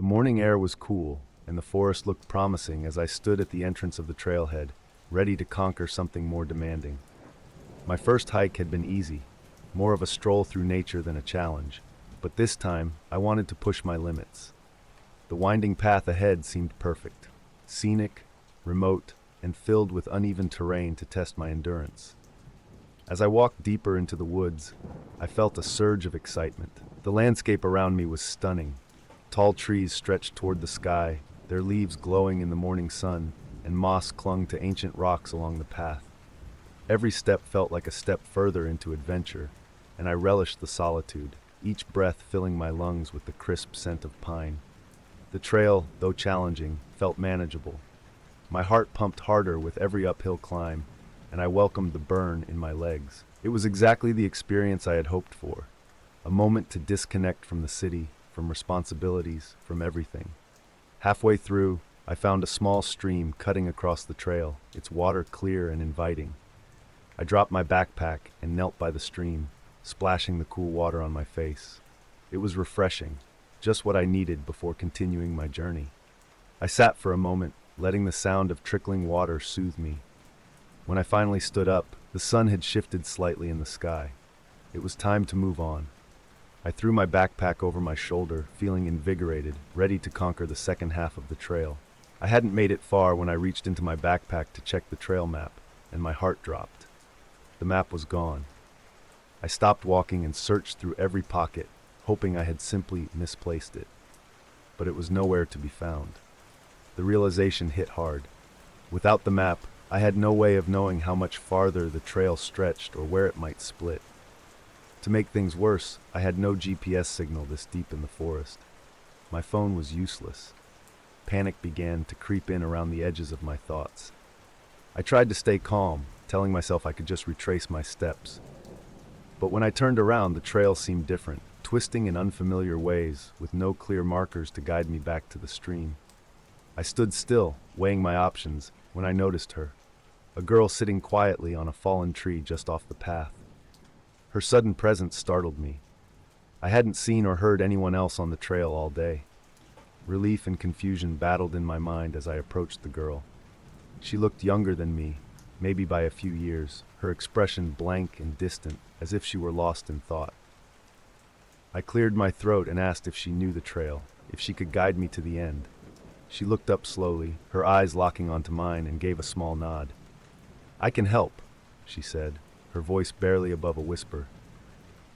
The morning air was cool, and the forest looked promising as I stood at the entrance of the trailhead, ready to conquer something more demanding. My first hike had been easy, more of a stroll through nature than a challenge, but this time I wanted to push my limits. The winding path ahead seemed perfect, scenic, remote, and filled with uneven terrain to test my endurance. As I walked deeper into the woods, I felt a surge of excitement. The landscape around me was stunning. Tall trees stretched toward the sky, their leaves glowing in the morning sun, and moss clung to ancient rocks along the path. Every step felt like a step further into adventure, and I relished the solitude, each breath filling my lungs with the crisp scent of pine. The trail, though challenging, felt manageable. My heart pumped harder with every uphill climb, and I welcomed the burn in my legs. It was exactly the experience I had hoped for, a moment to disconnect from the city, from responsibilities, from everything. Halfway through, I found a small stream cutting across the trail, its water clear and inviting. I dropped my backpack and knelt by the stream, splashing the cool water on my face. It was refreshing, just what I needed before continuing my journey. I sat for a moment, letting the sound of trickling water soothe me. When I finally stood up, the sun had shifted slightly in the sky. It was time to move on. I threw my backpack over my shoulder, feeling invigorated, ready to conquer the second half of the trail. I hadn't made it far when I reached into my backpack to check the trail map, and my heart dropped. The map was gone. I stopped walking and searched through every pocket, hoping I had simply misplaced it. But it was nowhere to be found. The realization hit hard. Without the map, I had no way of knowing how much farther the trail stretched or where it might split. To make things worse, I had no GPS signal this deep in the forest. My phone was useless. Panic began to creep in around the edges of my thoughts. I tried to stay calm, telling myself I could just retrace my steps. But when I turned around, the trail seemed different, twisting in unfamiliar ways, with no clear markers to guide me back to the stream. I stood still, weighing my options, when I noticed her, a girl sitting quietly on a fallen tree just off the path. Her sudden presence startled me. I hadn't seen or heard anyone else on the trail all day. Relief and confusion battled in my mind as I approached the girl. She looked younger than me, maybe by a few years, her expression blank and distant, as if she were lost in thought. I cleared my throat and asked if she knew the trail, if she could guide me to the end. She looked up slowly, her eyes locking onto mine, and gave a small nod. "I can help," she said, her voice barely above a whisper.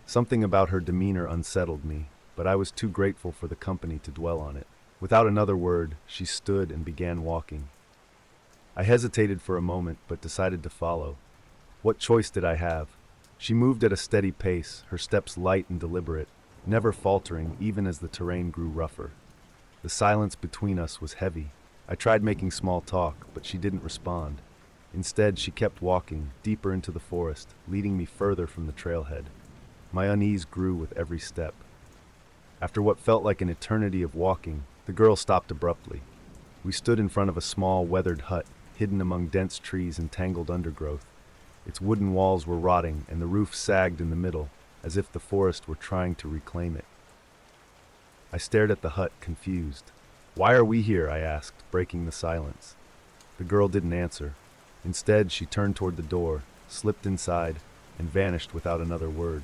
Something about her demeanor unsettled me, but I was too grateful for the company to dwell on it. Without another word, she stood and began walking. I hesitated for a moment, but decided to follow. What choice did I have? She moved at a steady pace, her steps light and deliberate, never faltering even as the terrain grew rougher. The silence between us was heavy. I tried making small talk, but she didn't respond. Instead, she kept walking, deeper into the forest, leading me further from the trailhead. My unease grew with every step. After what felt like an eternity of walking, the girl stopped abruptly. We stood in front of a small, weathered hut, hidden among dense trees and tangled undergrowth. Its wooden walls were rotting, and the roof sagged in the middle, as if the forest were trying to reclaim it. I stared at the hut, confused. "Why are we here?" I asked, breaking the silence. The girl didn't answer. Instead, she turned toward the door, slipped inside, and vanished without another word.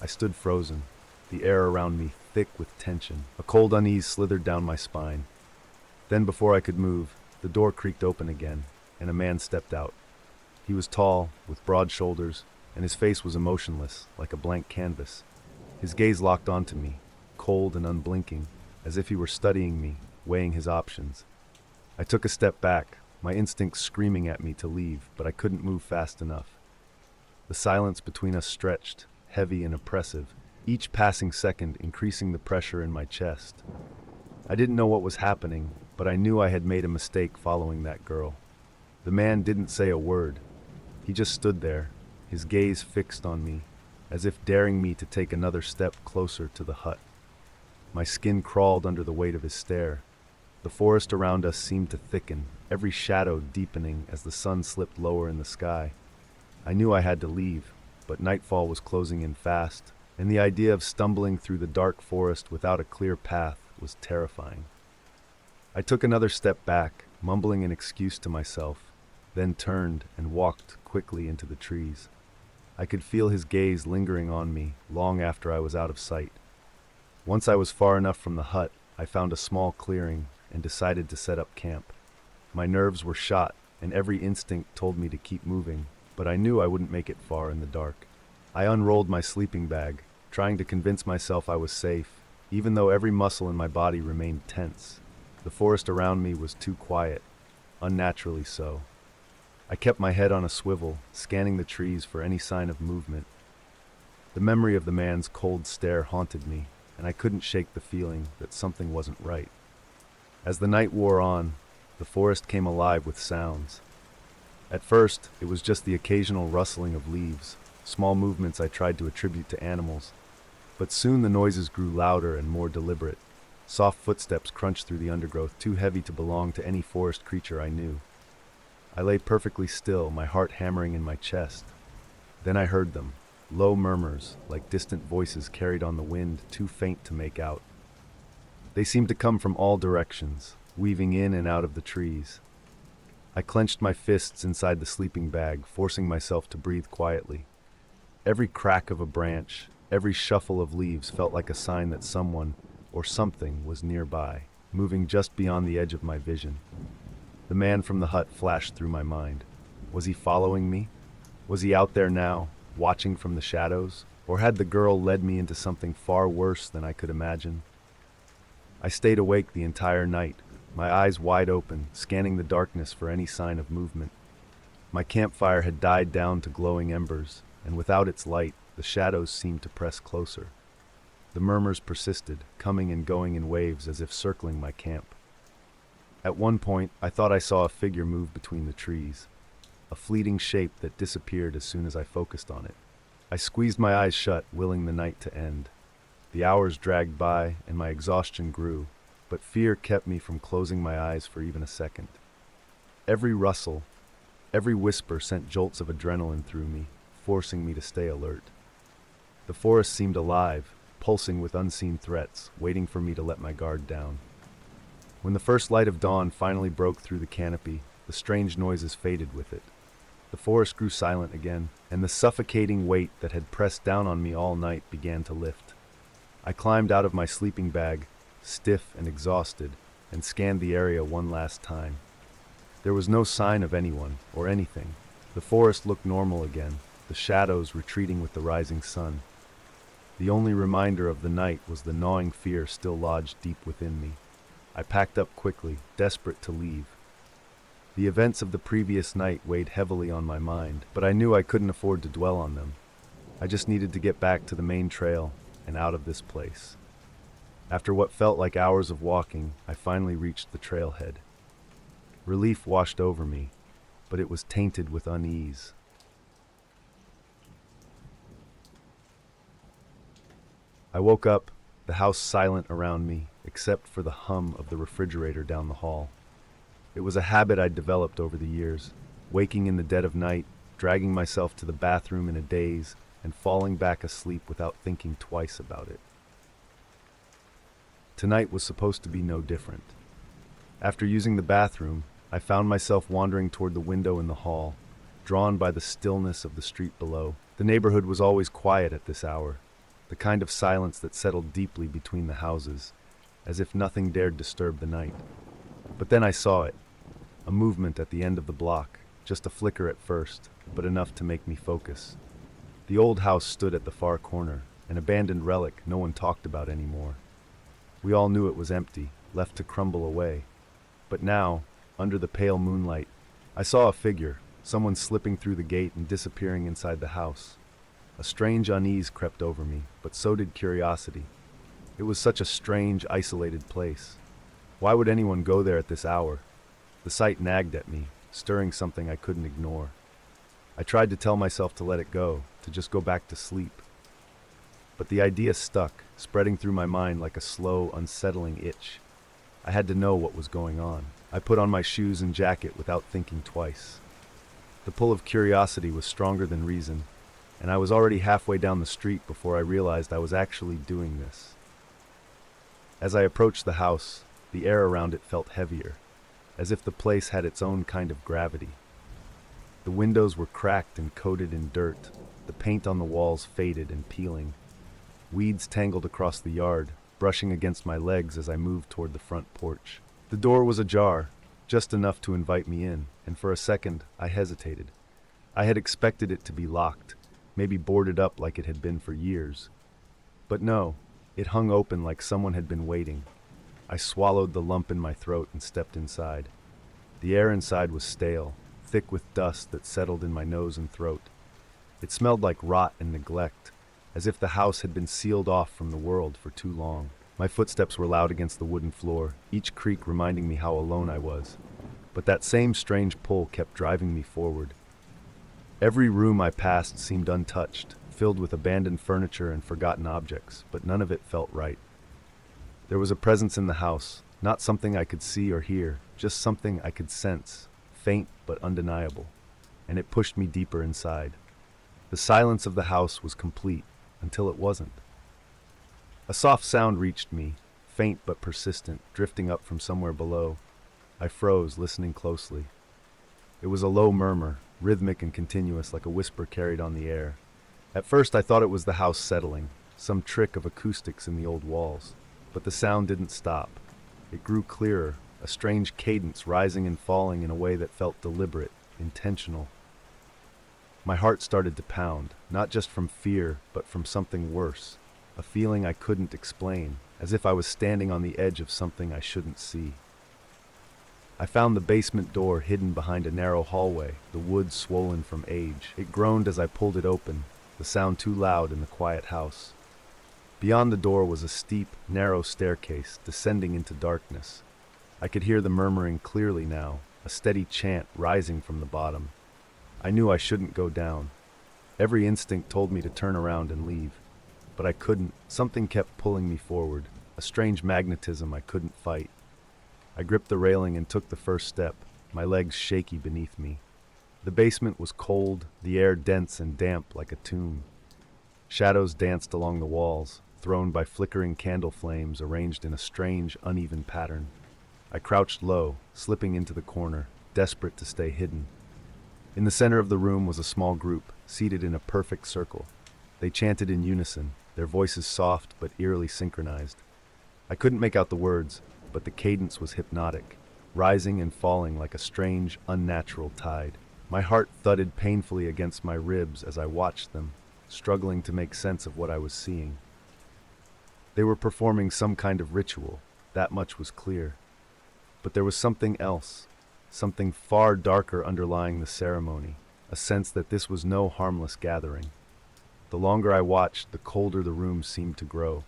I stood frozen, the air around me thick with tension. A cold unease slithered down my spine. Then, before I could move, the door creaked open again, and a man stepped out. He was tall, with broad shoulders, and his face was emotionless, like a blank canvas. His gaze locked onto me, cold and unblinking, as if he were studying me, weighing his options. I took a step back, my instincts screaming at me to leave, but I couldn't move fast enough. The silence between us stretched, heavy and oppressive, each passing second increasing the pressure in my chest. I didn't know what was happening, but I knew I had made a mistake following that girl. The man didn't say a word. He just stood there, his gaze fixed on me, as if daring me to take another step closer to the hut. My skin crawled under the weight of his stare. The forest around us seemed to thicken, every shadow deepening as the sun slipped lower in the sky. I knew I had to leave, but nightfall was closing in fast, and the idea of stumbling through the dark forest without a clear path was terrifying. I took another step back, mumbling an excuse to myself, then turned and walked quickly into the trees. I could feel his gaze lingering on me long after I was out of sight. Once I was far enough from the hut, I found a small clearing and decided to set up camp. My nerves were shot, and every instinct told me to keep moving, but I knew I wouldn't make it far in the dark. I unrolled my sleeping bag, trying to convince myself I was safe, even though every muscle in my body remained tense. The forest around me was too quiet, unnaturally so. I kept my head on a swivel, scanning the trees for any sign of movement. The memory of the man's cold stare haunted me, and I couldn't shake the feeling that something wasn't right. As the night wore on, the forest came alive with sounds. At first, it was just the occasional rustling of leaves, small movements I tried to attribute to animals. But soon the noises grew louder and more deliberate. Soft footsteps crunched through the undergrowth, too heavy to belong to any forest creature I knew. I lay perfectly still, my heart hammering in my chest. Then I heard them, low murmurs, like distant voices carried on the wind, too faint to make out. They seemed to come from all directions, weaving in and out of the trees. I clenched my fists inside the sleeping bag, forcing myself to breathe quietly. Every crack of a branch, every shuffle of leaves felt like a sign that someone, or something, was nearby, moving just beyond the edge of my vision. The man from the hut flashed through my mind. Was he following me? Was he out there now, watching from the shadows? Or had the girl led me into something far worse than I could imagine? I stayed awake the entire night, my eyes wide open, scanning the darkness for any sign of movement. My campfire had died down to glowing embers, and without its light, the shadows seemed to press closer. The murmurs persisted, coming and going in waves as if circling my camp. At one point, I thought I saw a figure move between the trees, a fleeting shape that disappeared as soon as I focused on it. I squeezed my eyes shut, willing the night to end. The hours dragged by, and my exhaustion grew, but fear kept me from closing my eyes for even a second. Every rustle, every whisper sent jolts of adrenaline through me, forcing me to stay alert. The forest seemed alive, pulsing with unseen threats, waiting for me to let my guard down. When the first light of dawn finally broke through the canopy, the strange noises faded with it. The forest grew silent again, and the suffocating weight that had pressed down on me all night began to lift. I climbed out of my sleeping bag, stiff and exhausted, and scanned the area one last time. There was no sign of anyone or anything. The forest looked normal again, the shadows retreating with the rising sun. The only reminder of the night was the gnawing fear still lodged deep within me. I packed up quickly, desperate to leave. The events of the previous night weighed heavily on my mind, but I knew I couldn't afford to dwell on them. I just needed to get back to the main trail and out of this place. After what felt like hours of walking, I finally reached the trailhead. Relief washed over me, but it was tainted with unease. I woke up, the house silent around me, except for the hum of the refrigerator down the hall. It was a habit I'd developed over the years, waking in the dead of night, dragging myself to the bathroom in a daze, and falling back asleep without thinking twice about it. Tonight was supposed to be no different. After using the bathroom, I found myself wandering toward the window in the hall, drawn by the stillness of the street below. The neighborhood was always quiet at this hour, the kind of silence that settled deeply between the houses, as if nothing dared disturb the night. But then I saw it, a movement at the end of the block, just a flicker at first, but enough to make me focus. The old house stood at the far corner, an abandoned relic no one talked about anymore. We all knew it was empty, left to crumble away. But now, under the pale moonlight, I saw a figure, someone slipping through the gate and disappearing inside the house. A strange unease crept over me, but so did curiosity. It was such a strange, isolated place. Why would anyone go there at this hour? The sight nagged at me, stirring something I couldn't ignore. I tried to tell myself to let it go, to just go back to sleep. But the idea stuck, spreading through my mind like a slow, unsettling itch. I had to know what was going on. I put on my shoes and jacket without thinking twice. The pull of curiosity was stronger than reason, and I was already halfway down the street before I realized I was actually doing this. As I approached the house, the air around it felt heavier, as if the place had its own kind of gravity. The windows were cracked and coated in dirt, the paint on the walls faded and peeling. Weeds tangled across the yard, brushing against my legs as I moved toward the front porch. The door was ajar, just enough to invite me in, and for a second I hesitated. I had expected it to be locked, maybe boarded up like it had been for years. But no, it hung open like someone had been waiting. I swallowed the lump in my throat and stepped inside. The air inside was stale, thick with dust that settled in my nose and throat. It smelled like rot and neglect, as if the house had been sealed off from the world for too long. My footsteps were loud against the wooden floor, each creak reminding me how alone I was. But that same strange pull kept driving me forward. Every room I passed seemed untouched, filled with abandoned furniture and forgotten objects, but none of it felt right. There was a presence in the house, not something I could see or hear, just something I could sense, faint but undeniable, and it pushed me deeper inside. The silence of the house was complete, until it wasn't. A soft sound reached me, faint but persistent, drifting up from somewhere below. I froze, listening closely. It was a low murmur, rhythmic and continuous, like a whisper carried on the air. At first I thought it was the house settling, some trick of acoustics in the old walls. But the sound didn't stop. It grew clearer, a strange cadence rising and falling in a way that felt deliberate, intentional. My heart started to pound, not just from fear, but from something worse, a feeling I couldn't explain, as if I was standing on the edge of something I shouldn't see. I found the basement door hidden behind a narrow hallway, the wood swollen from age. It groaned as I pulled it open, the sound too loud in the quiet house. Beyond the door was a steep, narrow staircase descending into darkness. I could hear the murmuring clearly now, a steady chant rising from the bottom. I knew I shouldn't go down. Every instinct told me to turn around and leave. But I couldn't. Something kept pulling me forward, a strange magnetism I couldn't fight. I gripped the railing and took the first step, my legs shaky beneath me. The basement was cold, the air dense and damp like a tomb. Shadows danced along the walls, thrown by flickering candle flames arranged in a strange, uneven pattern. I crouched low, slipping into the corner, desperate to stay hidden. In the center of the room was a small group, seated in a perfect circle. They chanted in unison, their voices soft but eerily synchronized. I couldn't make out the words, but the cadence was hypnotic, rising and falling like a strange, unnatural tide. My heart thudded painfully against my ribs as I watched them, struggling to make sense of what I was seeing. They were performing some kind of ritual, that much was clear. But there was something else, something far darker underlying the ceremony, a sense that this was no harmless gathering. The longer I watched, the colder the room seemed to grow,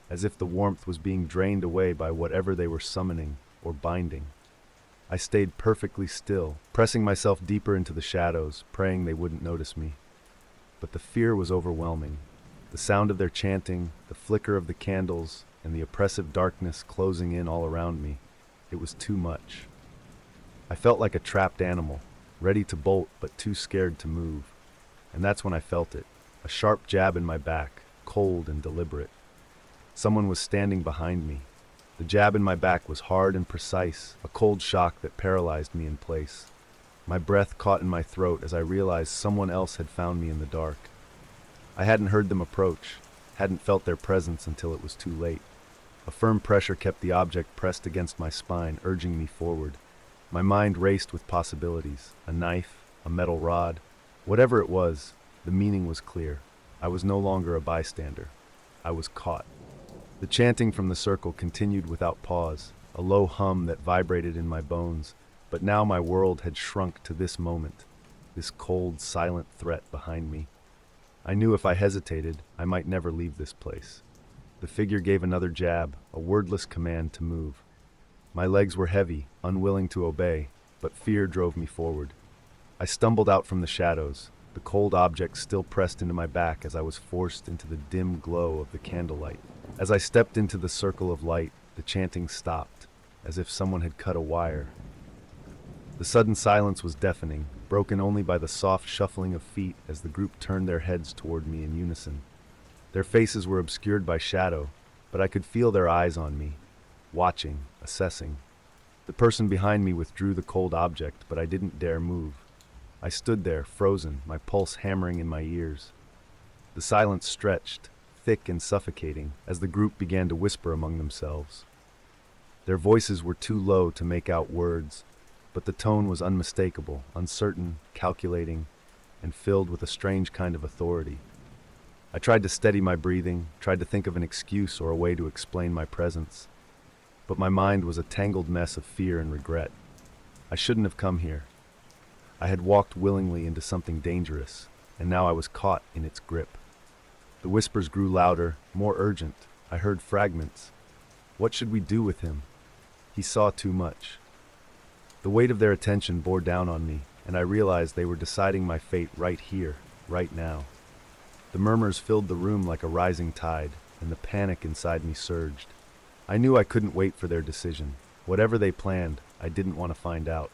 as if the warmth was being drained away by whatever they were summoning or binding. I stayed perfectly still, pressing myself deeper into the shadows, praying they wouldn't notice me. But the fear was overwhelming. The sound of their chanting, the flicker of the candles, and the oppressive darkness closing in all around me. It was too much. I felt like a trapped animal, ready to bolt but too scared to move. And that's when I felt it, a sharp jab in my back, cold and deliberate. Someone was standing behind me. The jab in my back was hard and precise, a cold shock that paralyzed me in place. My breath caught in my throat as I realized someone else had found me in the dark. I hadn't heard them approach, hadn't felt their presence until it was too late. A firm pressure kept the object pressed against my spine, urging me forward. My mind raced with possibilities, a knife, a metal rod. Whatever it was, the meaning was clear. I was no longer a bystander. I was caught. The chanting from the circle continued without pause, a low hum that vibrated in my bones, but now my world had shrunk to this moment, this cold, silent threat behind me. I knew if I hesitated, I might never leave this place. The figure gave another jab, a wordless command to move. My legs were heavy, unwilling to obey, but fear drove me forward. I stumbled out from the shadows, the cold object still pressed into my back as I was forced into the dim glow of the candlelight. As I stepped into the circle of light, the chanting stopped, as if someone had cut a wire. The sudden silence was deafening, broken only by the soft shuffling of feet as the group turned their heads toward me in unison. Their faces were obscured by shadow, but I could feel their eyes on me, watching, assessing. The person behind me withdrew the cold object, but I didn't dare move. I stood there, frozen, my pulse hammering in my ears. The silence stretched, thick and suffocating, as the group began to whisper among themselves. Their voices were too low to make out words, but the tone was unmistakable, uncertain, calculating, and filled with a strange kind of authority. I tried to steady my breathing, tried to think of an excuse or a way to explain my presence. But my mind was a tangled mess of fear and regret. I shouldn't have come here. I had walked willingly into something dangerous, and now I was caught in its grip. The whispers grew louder, more urgent. I heard fragments. What should we do with him? He saw too much. The weight of their attention bore down on me, and I realized they were deciding my fate right here, right now. The murmurs filled the room like a rising tide, and the panic inside me surged. I knew I couldn't wait for their decision. Whatever they planned, I didn't want to find out.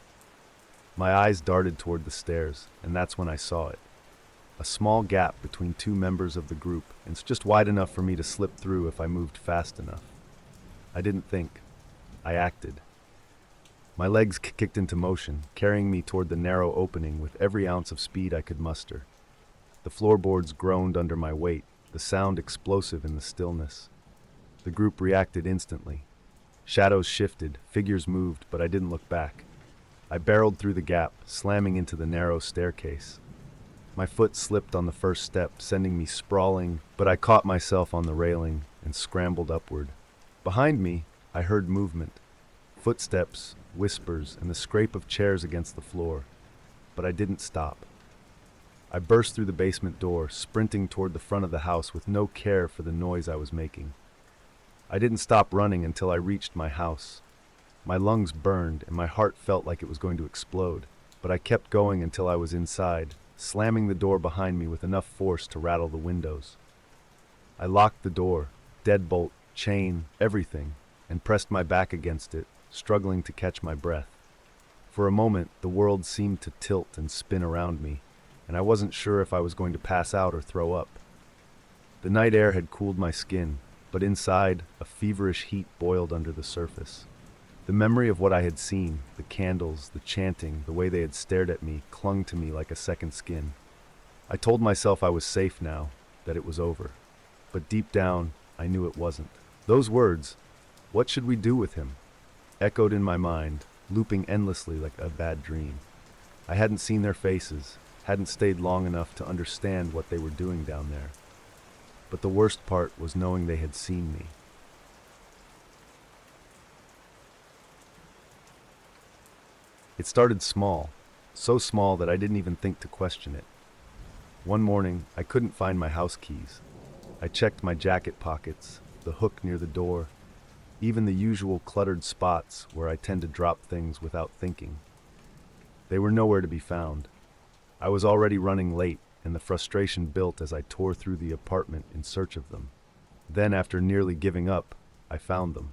My eyes darted toward the stairs, and that's when I saw it. A small gap between two members of the group, and it's just wide enough for me to slip through if I moved fast enough. I didn't think. I acted. My legs kicked into motion, carrying me toward the narrow opening with every ounce of speed I could muster. The floorboards groaned under my weight, the sound explosive in the stillness. The group reacted instantly. Shadows shifted, figures moved, but I didn't look back. I barreled through the gap, slamming into the narrow staircase. My foot slipped on the first step, sending me sprawling, but I caught myself on the railing and scrambled upward. Behind me, I heard movement. Footsteps, whispers, and the scrape of chairs against the floor. But I didn't stop. I burst through the basement door, sprinting toward the front of the house with no care for the noise I was making. I didn't stop running until I reached my house. My lungs burned and my heart felt like it was going to explode, but I kept going until I was inside, slamming the door behind me with enough force to rattle the windows. I locked the door, deadbolt, chain, everything, and pressed my back against it, struggling to catch my breath. For a moment, the world seemed to tilt and spin around me, and I wasn't sure if I was going to pass out or throw up. The night air had cooled my skin, but inside, a feverish heat boiled under the surface. The memory of what I had seen, the candles, the chanting, the way they had stared at me, clung to me like a second skin. I told myself I was safe now, that it was over. But deep down, I knew it wasn't. Those words, "What should we do with him?" echoed in my mind, looping endlessly like a bad dream. I hadn't seen their faces, hadn't stayed long enough to understand what they were doing down there. But the worst part was knowing they had seen me. It started small, so small that I didn't even think to question it. One morning, I couldn't find my house keys. I checked my jacket pockets, the hook near the door, even the usual cluttered spots where I tend to drop things without thinking. They were nowhere to be found. I was already running late, and the frustration built as I tore through the apartment in search of them. Then, after nearly giving up, I found them.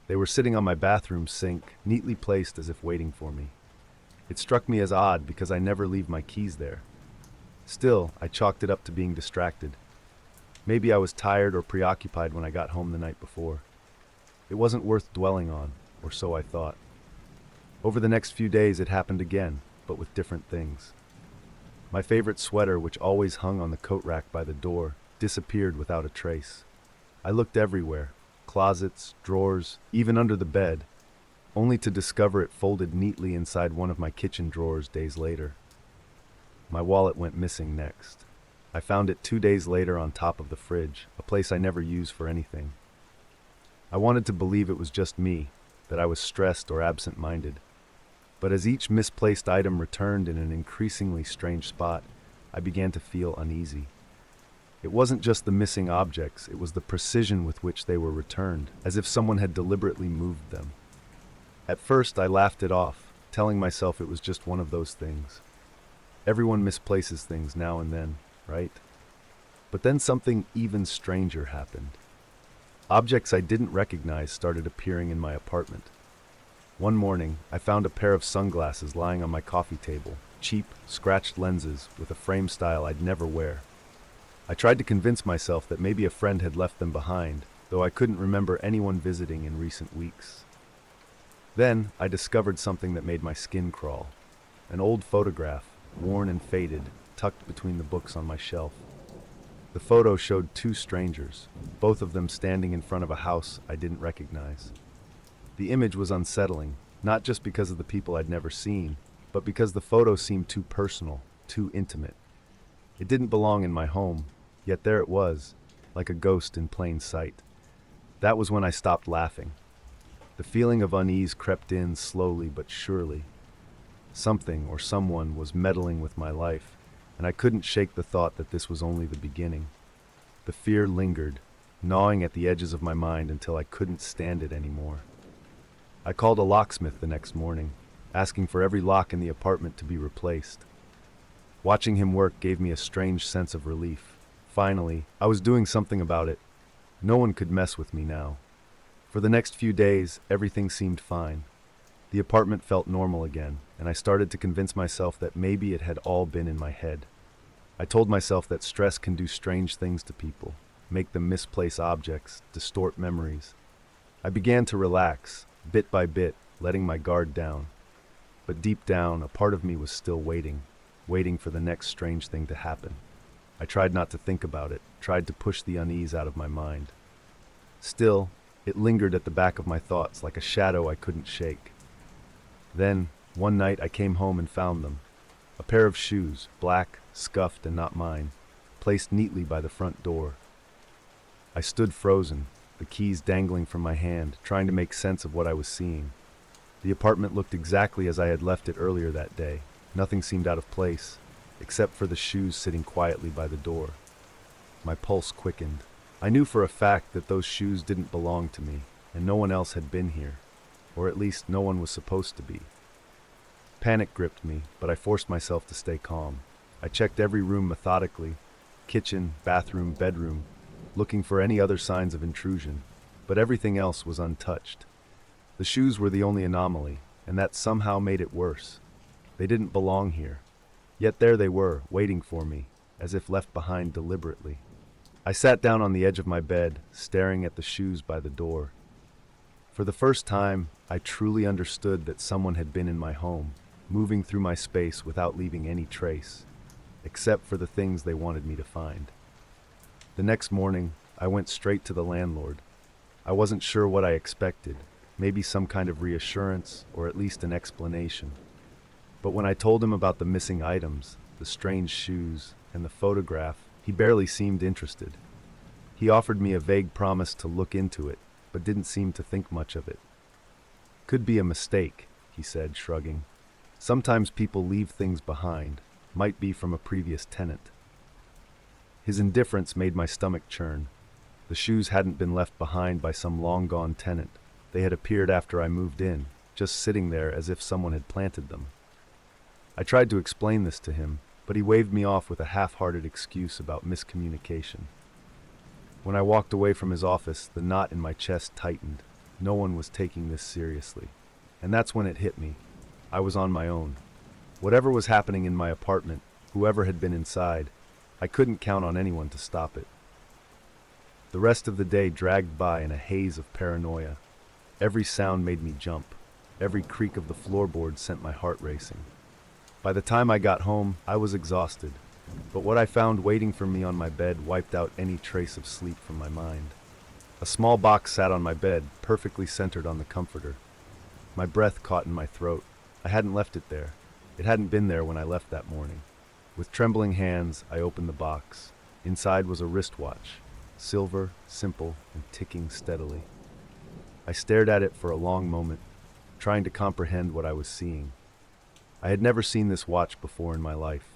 They were sitting on my bathroom sink, neatly placed as if waiting for me. It struck me as odd because I never leave my keys there. Still, I chalked it up to being distracted. Maybe I was tired or preoccupied when I got home the night before. It wasn't worth dwelling on, or so I thought. Over the next few days it happened again, but with different things. My favorite sweater, which always hung on the coat rack by the door, disappeared without a trace. I looked everywhere, closets, drawers, even under the bed, only to discover it folded neatly inside one of my kitchen drawers days later. My wallet went missing next. I found it 2 days later on top of the fridge, a place I never use for anything. I wanted to believe it was just me, that I was stressed or absent-minded. But as each misplaced item returned in an increasingly strange spot, I began to feel uneasy. It wasn't just the missing objects, it was the precision with which they were returned, as if someone had deliberately moved them. At first, I laughed it off, telling myself it was just one of those things. Everyone misplaces things now and then, right? But then something even stranger happened. Objects I didn't recognize started appearing in my apartment. One morning, I found a pair of sunglasses lying on my coffee table, cheap, scratched lenses with a frame style I'd never wear. I tried to convince myself that maybe a friend had left them behind, though I couldn't remember anyone visiting in recent weeks. Then I discovered something that made my skin crawl. An old photograph, worn and faded, tucked between the books on my shelf. The photo showed two strangers, both of them standing in front of a house I didn't recognize. The image was unsettling, not just because of the people I'd never seen, but because the photo seemed too personal, too intimate. It didn't belong in my home, yet there it was, like a ghost in plain sight. That was when I stopped laughing. The feeling of unease crept in slowly but surely. Something or someone was meddling with my life, and I couldn't shake the thought that this was only the beginning. The fear lingered, gnawing at the edges of my mind until I couldn't stand it anymore. I called a locksmith the next morning, asking for every lock in the apartment to be replaced. Watching him work gave me a strange sense of relief. Finally, I was doing something about it. No one could mess with me now. For the next few days, everything seemed fine. The apartment felt normal again, and I started to convince myself that maybe it had all been in my head. I told myself that stress can do strange things to people, make them misplace objects, distort memories. I began to relax, bit by bit, letting my guard down. But deep down, a part of me was still waiting for the next strange thing to happen. I tried not to think about it, tried to push the unease out of my mind. Still, it lingered at the back of my thoughts like a shadow I couldn't shake. Then, one night I came home and found them. A pair of shoes, black, scuffed and not mine, placed neatly by the front door. I stood frozen, the keys dangling from my hand, trying to make sense of what I was seeing. The apartment looked exactly as I had left it earlier that day. Nothing seemed out of place, except for the shoes sitting quietly by the door. My pulse quickened. I knew for a fact that those shoes didn't belong to me, and no one else had been here, or at least no one was supposed to be. Panic gripped me, but I forced myself to stay calm. I checked every room methodically, kitchen, bathroom, bedroom, looking for any other signs of intrusion, but everything else was untouched. The shoes were the only anomaly, and that somehow made it worse. They didn't belong here. Yet there they were, waiting for me, as if left behind deliberately. I sat down on the edge of my bed, staring at the shoes by the door. For the first time, I truly understood that someone had been in my home, moving through my space without leaving any trace, except for the things they wanted me to find. The next morning, I went straight to the landlord. I wasn't sure what I expected, maybe some kind of reassurance or at least an explanation. But when I told him about the missing items, the strange shoes, and the photograph, he barely seemed interested. He offered me a vague promise to look into it, but didn't seem to think much of it. "Could be a mistake," he said, shrugging. "Sometimes people leave things behind, might be from a previous tenant." His indifference made my stomach churn. The shoes hadn't been left behind by some long-gone tenant. They had appeared after I moved in, just sitting there as if someone had planted them. I tried to explain this to him, but he waved me off with a half-hearted excuse about miscommunication. When I walked away from his office, the knot in my chest tightened. No one was taking this seriously. And that's when it hit me. I was on my own. Whatever was happening in my apartment, whoever had been inside, I couldn't count on anyone to stop it. The rest of the day dragged by in a haze of paranoia. Every sound made me jump. Every creak of the floorboard sent my heart racing. By the time I got home, I was exhausted, but what I found waiting for me on my bed wiped out any trace of sleep from my mind. A small box sat on my bed, perfectly centered on the comforter. My breath caught in my throat. I hadn't left it there. It hadn't been there when I left that morning. With trembling hands, I opened the box. Inside was a wristwatch, silver, simple, and ticking steadily. I stared at it for a long moment, trying to comprehend what I was seeing. I had never seen this watch before in my life.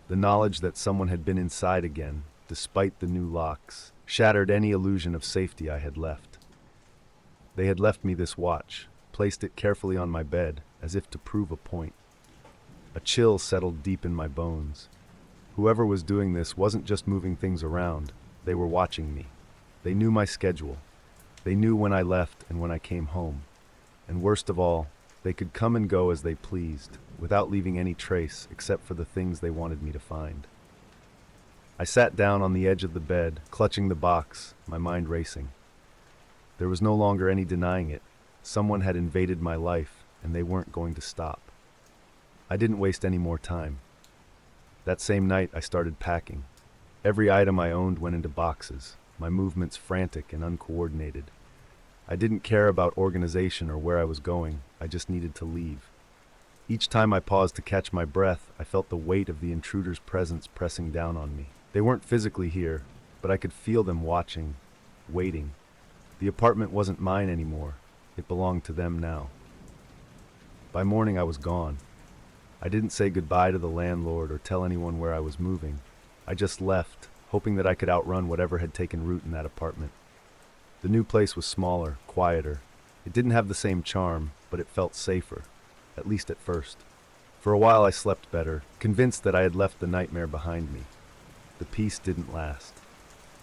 The knowledge that someone had been inside again, despite the new locks, shattered any illusion of safety I had left. They had left me this watch, placed it carefully on my bed, as if to prove a point. A chill settled deep in my bones. Whoever was doing this wasn't just moving things around, they were watching me. They knew my schedule. They knew when I left and when I came home. And worst of all, they could come and go as they pleased, without leaving any trace except for the things they wanted me to find. I sat down on the edge of the bed, clutching the box, my mind racing. There was no longer any denying it. Someone had invaded my life, and they weren't going to stop. I didn't waste any more time. That same night, I started packing. Every item I owned went into boxes, my movements frantic and uncoordinated. I didn't care about organization or where I was going, I just needed to leave. Each time I paused to catch my breath, I felt the weight of the intruder's presence pressing down on me. They weren't physically here, but I could feel them watching, waiting. The apartment wasn't mine anymore. It belonged to them now. By morning, I was gone. I didn't say goodbye to the landlord or tell anyone where I was moving. I just left, hoping that I could outrun whatever had taken root in that apartment. The new place was smaller, quieter. It didn't have the same charm, but it felt safer, at least at first. For a while I slept better, convinced that I had left the nightmare behind me. The peace didn't last.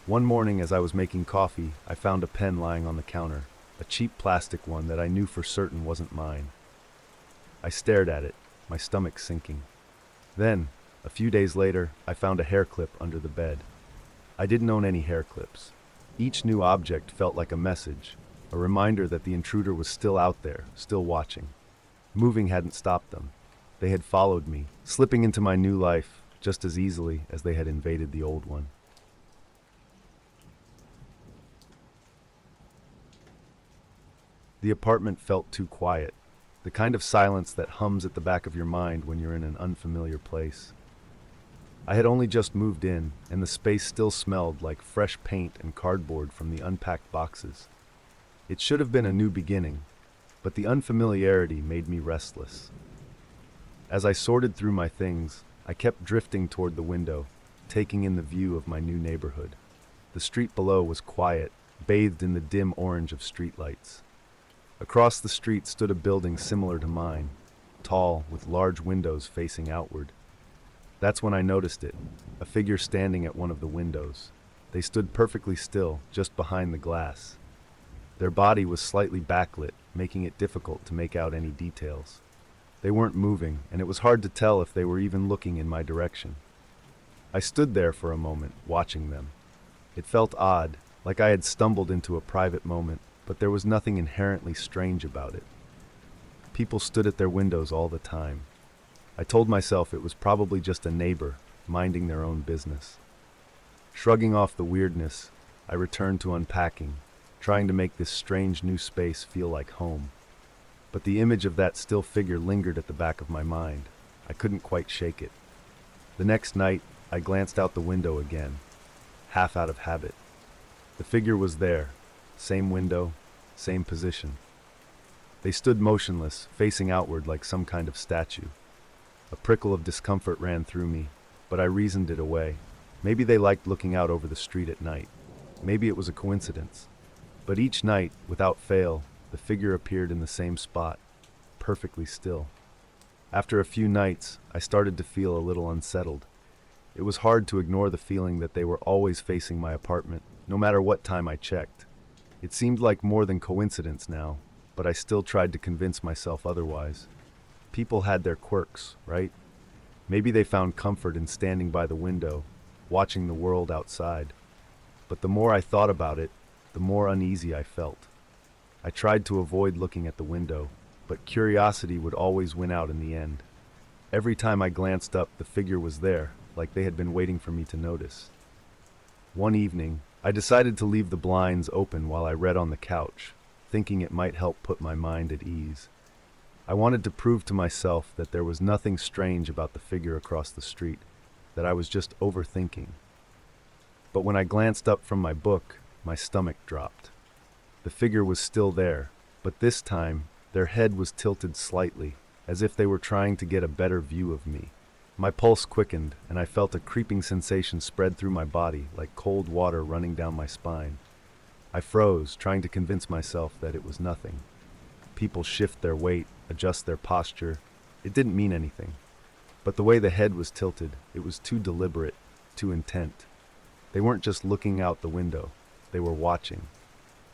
One morning as I was making coffee, I found a pen lying on the counter, a cheap plastic one that I knew for certain wasn't mine. I stared at it, my stomach sinking. Then, a few days later, I found a hair clip under the bed. I didn't own any hair clips. Each new object felt like a message, a reminder that the intruder was still out there, still watching. Moving hadn't stopped them. They had followed me, slipping into my new life just as easily as they had invaded the old one. The apartment felt too quiet, the kind of silence that hums at the back of your mind when you're in an unfamiliar place. I had only just moved in, and the space still smelled like fresh paint and cardboard from the unpacked boxes. It should have been a new beginning, but the unfamiliarity made me restless. As I sorted through my things, I kept drifting toward the window, taking in the view of my new neighborhood. The street below was quiet, bathed in the dim orange of streetlights. Across the street stood a building similar to mine, tall, with large windows facing outward. That's when I noticed it, a figure standing at one of the windows. They stood perfectly still, just behind the glass. Their body was slightly backlit, making it difficult to make out any details. They weren't moving, and it was hard to tell if they were even looking in my direction. I stood there for a moment, watching them. It felt odd, like I had stumbled into a private moment, but there was nothing inherently strange about it. People stood at their windows all the time. I told myself it was probably just a neighbor, minding their own business. Shrugging off the weirdness, I returned to unpacking, trying to make this strange new space feel like home. But the image of that still figure lingered at the back of my mind. I couldn't quite shake it. The next night, I glanced out the window again, half out of habit. The figure was there, same window, same position. They stood motionless, facing outward like some kind of statue. A prickle of discomfort ran through me, but I reasoned it away. Maybe they liked looking out over the street at night. Maybe it was a coincidence. But each night, without fail, the figure appeared in the same spot, perfectly still. After a few nights, I started to feel a little unsettled. It was hard to ignore the feeling that they were always facing my apartment, no matter what time I checked. It seemed like more than coincidence now, but I still tried to convince myself otherwise. People had their quirks, right? Maybe they found comfort in standing by the window, watching the world outside. But the more I thought about it, the more uneasy I felt. I tried to avoid looking at the window, but curiosity would always win out in the end. Every time I glanced up, the figure was there, like they had been waiting for me to notice. One evening, I decided to leave the blinds open while I read on the couch, thinking it might help put my mind at ease. I wanted to prove to myself that there was nothing strange about the figure across the street, that I was just overthinking. But when I glanced up from my book, my stomach dropped. The figure was still there, but this time, their head was tilted slightly, as if they were trying to get a better view of me. My pulse quickened, and I felt a creeping sensation spread through my body, like cold water running down my spine. I froze, trying to convince myself that it was nothing. People shift their weight, adjust their posture. It didn't mean anything. But the way the head was tilted, it was too deliberate, too intent. They weren't just looking out the window, they were watching.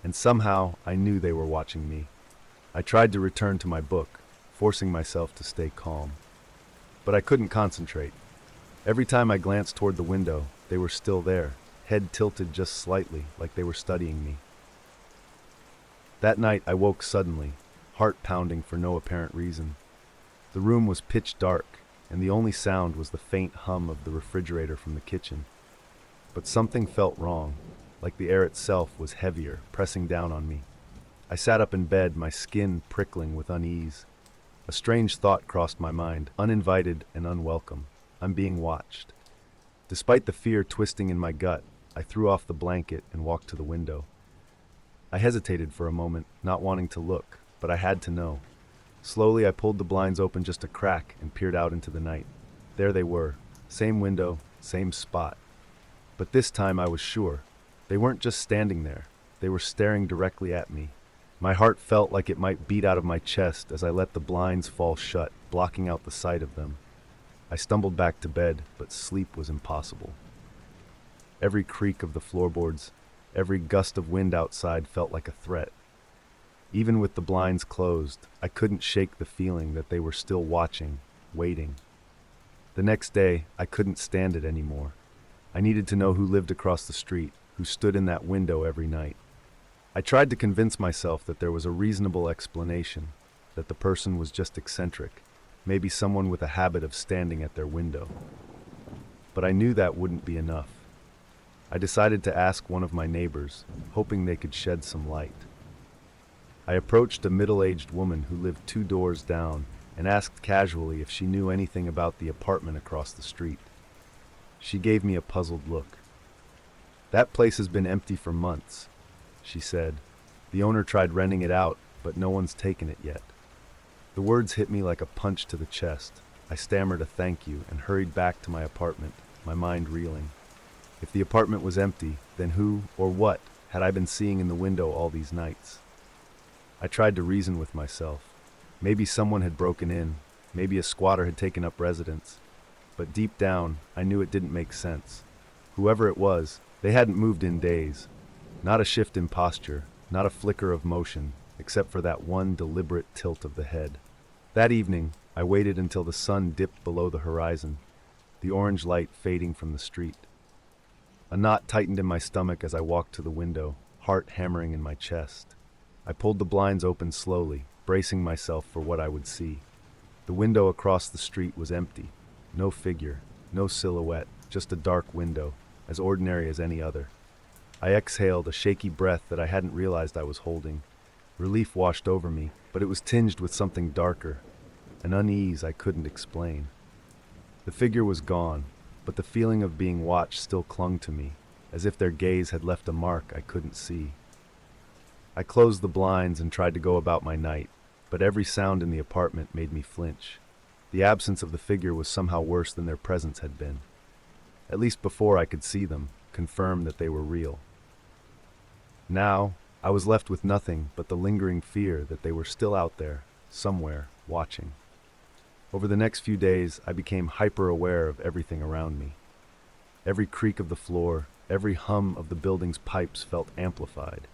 And somehow, I knew they were watching me. I tried to return to my book, forcing myself to stay calm. But I couldn't concentrate. Every time I glanced toward the window, they were still there, head tilted just slightly, like they were studying me. That night I woke suddenly, heart pounding for no apparent reason. The room was pitch dark, and the only sound was the faint hum of the refrigerator from the kitchen. But something felt wrong, like the air itself was heavier, pressing down on me. I sat up in bed, my skin prickling with unease. A strange thought crossed my mind, uninvited and unwelcome. I'm being watched. Despite the fear twisting in my gut, I threw off the blanket and walked to the window. I hesitated for a moment, not wanting to look, but I had to know. Slowly I pulled the blinds open just a crack and peered out into the night. There they were, same window, same spot. But this time I was sure. They weren't just standing there, they were staring directly at me. My heart felt like it might beat out of my chest as I let the blinds fall shut, blocking out the sight of them. I stumbled back to bed, but sleep was impossible. Every creak of the floorboards, every gust of wind outside felt like a threat. Even with the blinds closed, I couldn't shake the feeling that they were still watching, waiting. The next day, I couldn't stand it anymore. I needed to know who lived across the street, who stood in that window every night. I tried to convince myself that there was a reasonable explanation, that the person was just eccentric, maybe someone with a habit of standing at their window. But I knew that wouldn't be enough. I decided to ask one of my neighbors, hoping they could shed some light. I approached a middle-aged woman who lived 2 doors down and asked casually if she knew anything about the apartment across the street. She gave me a puzzled look. "That place has been empty for months," she said. "The owner tried renting it out, but no one's taken it yet." The words hit me like a punch to the chest. I stammered a thank you and hurried back to my apartment, my mind reeling. If the apartment was empty, then who or what had I been seeing in the window all these nights? I tried to reason with myself. Maybe someone had broken in, maybe a squatter had taken up residence. But deep down, I knew it didn't make sense. Whoever it was, they hadn't moved in days. Not a shift in posture, not a flicker of motion, except for that one deliberate tilt of the head. That evening, I waited until the sun dipped below the horizon, the orange light fading from the street. A knot tightened in my stomach as I walked to the window, heart hammering in my chest. I pulled the blinds open slowly, bracing myself for what I would see. The window across the street was empty. No figure, no silhouette, just a dark window, as ordinary as any other. I exhaled a shaky breath that I hadn't realized I was holding. Relief washed over me, but it was tinged with something darker, an unease I couldn't explain. The figure was gone, but the feeling of being watched still clung to me, as if their gaze had left a mark I couldn't see. I closed the blinds and tried to go about my night, but every sound in the apartment made me flinch. The absence of the figure was somehow worse than their presence had been. At least before I could see them, confirm that they were real. Now, I was left with nothing but the lingering fear that they were still out there, somewhere, watching. Over the next few days, I became hyper-aware of everything around me. Every creak of the floor, every hum of the building's pipes felt amplified.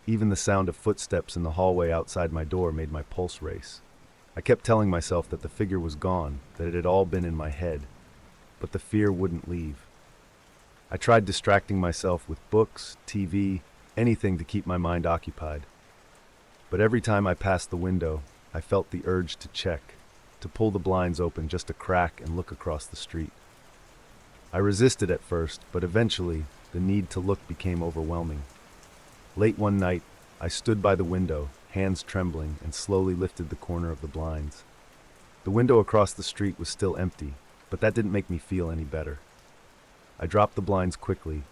Even the sound of footsteps in the hallway outside my door made my pulse race. I kept telling myself that the figure was gone, that it had all been in my head, but the fear wouldn't leave. I tried distracting myself with books, TV, anything to keep my mind occupied. But every time I passed the window, I felt the urge to check, to pull the blinds open just a crack and look across the street. I resisted at first, but eventually, the need to look became overwhelming. Late one night, I stood by the window, hands trembling, and slowly lifted the corner of the blinds. The window across the street was still empty, but that didn't make me feel any better. I dropped the blinds quickly,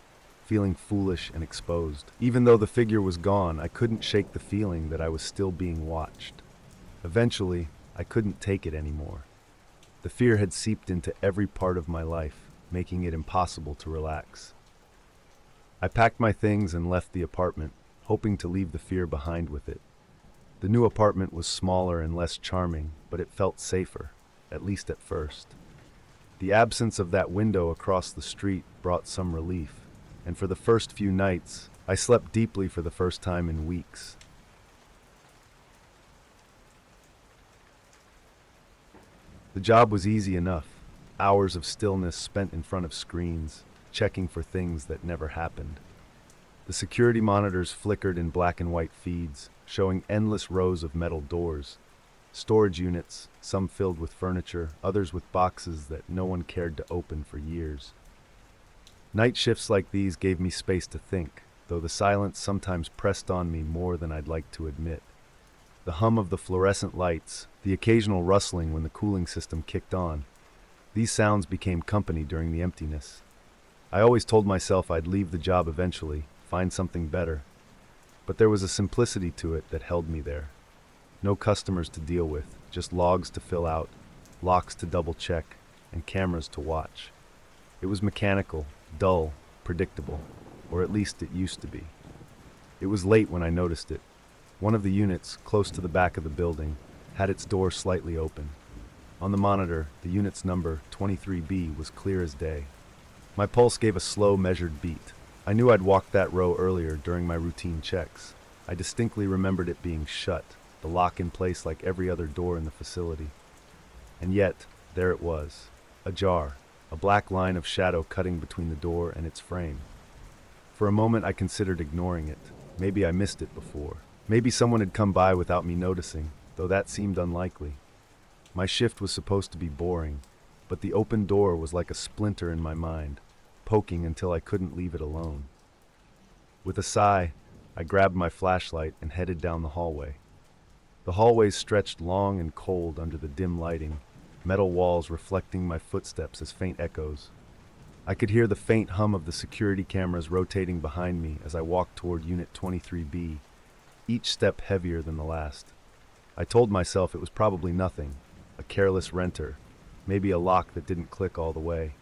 feeling foolish and exposed. Even though the figure was gone, I couldn't shake the feeling that I was still being watched. Eventually, I couldn't take it anymore. The fear had seeped into every part of my life, making it impossible to relax. I packed my things and left the apartment, hoping to leave the fear behind with it. The new apartment was smaller and less charming, but it felt safer, at least at first. The absence of that window across the street brought some relief, and for the first few nights, I slept deeply for the first time in weeks. The job was easy enough, hours of stillness spent in front of screens, checking for things that never happened. The security monitors flickered in black and white feeds, showing endless rows of metal doors. Storage units, some filled with furniture, others with boxes that no one cared to open for years. Night shifts like these gave me space to think, though the silence sometimes pressed on me more than I'd like to admit. The hum of the fluorescent lights, the occasional rustling when the cooling system kicked on, these sounds became company during the emptiness. I always told myself I'd leave the job eventually, find something better. But there was a simplicity to it that held me there. No customers to deal with, just logs to fill out, locks to double check, and cameras to watch. It was mechanical, dull, predictable, or at least it used to be. It was late when I noticed it. One of the units, close to the back of the building, had its door slightly open. On the monitor, the unit's number, 23B, was clear as day. My pulse gave a slow, measured beat. I knew I'd walked that row earlier during my routine checks. I distinctly remembered it being shut, the lock in place like every other door in the facility. And yet, there it was, ajar, a black line of shadow cutting between the door and its frame. For a moment I considered ignoring it. Maybe I missed it before. Maybe someone had come by without me noticing, though that seemed unlikely. My shift was supposed to be boring, but the open door was like a splinter in my mind, poking until I couldn't leave it alone. With a sigh, I grabbed my flashlight and headed down the hallway. The hallways stretched long and cold under the dim lighting, metal walls reflecting my footsteps as faint echoes. I could hear the faint hum of the security cameras rotating behind me as I walked toward Unit 23B, each step heavier than the last. I told myself it was probably nothing, a careless renter, maybe a lock that didn't click all the way.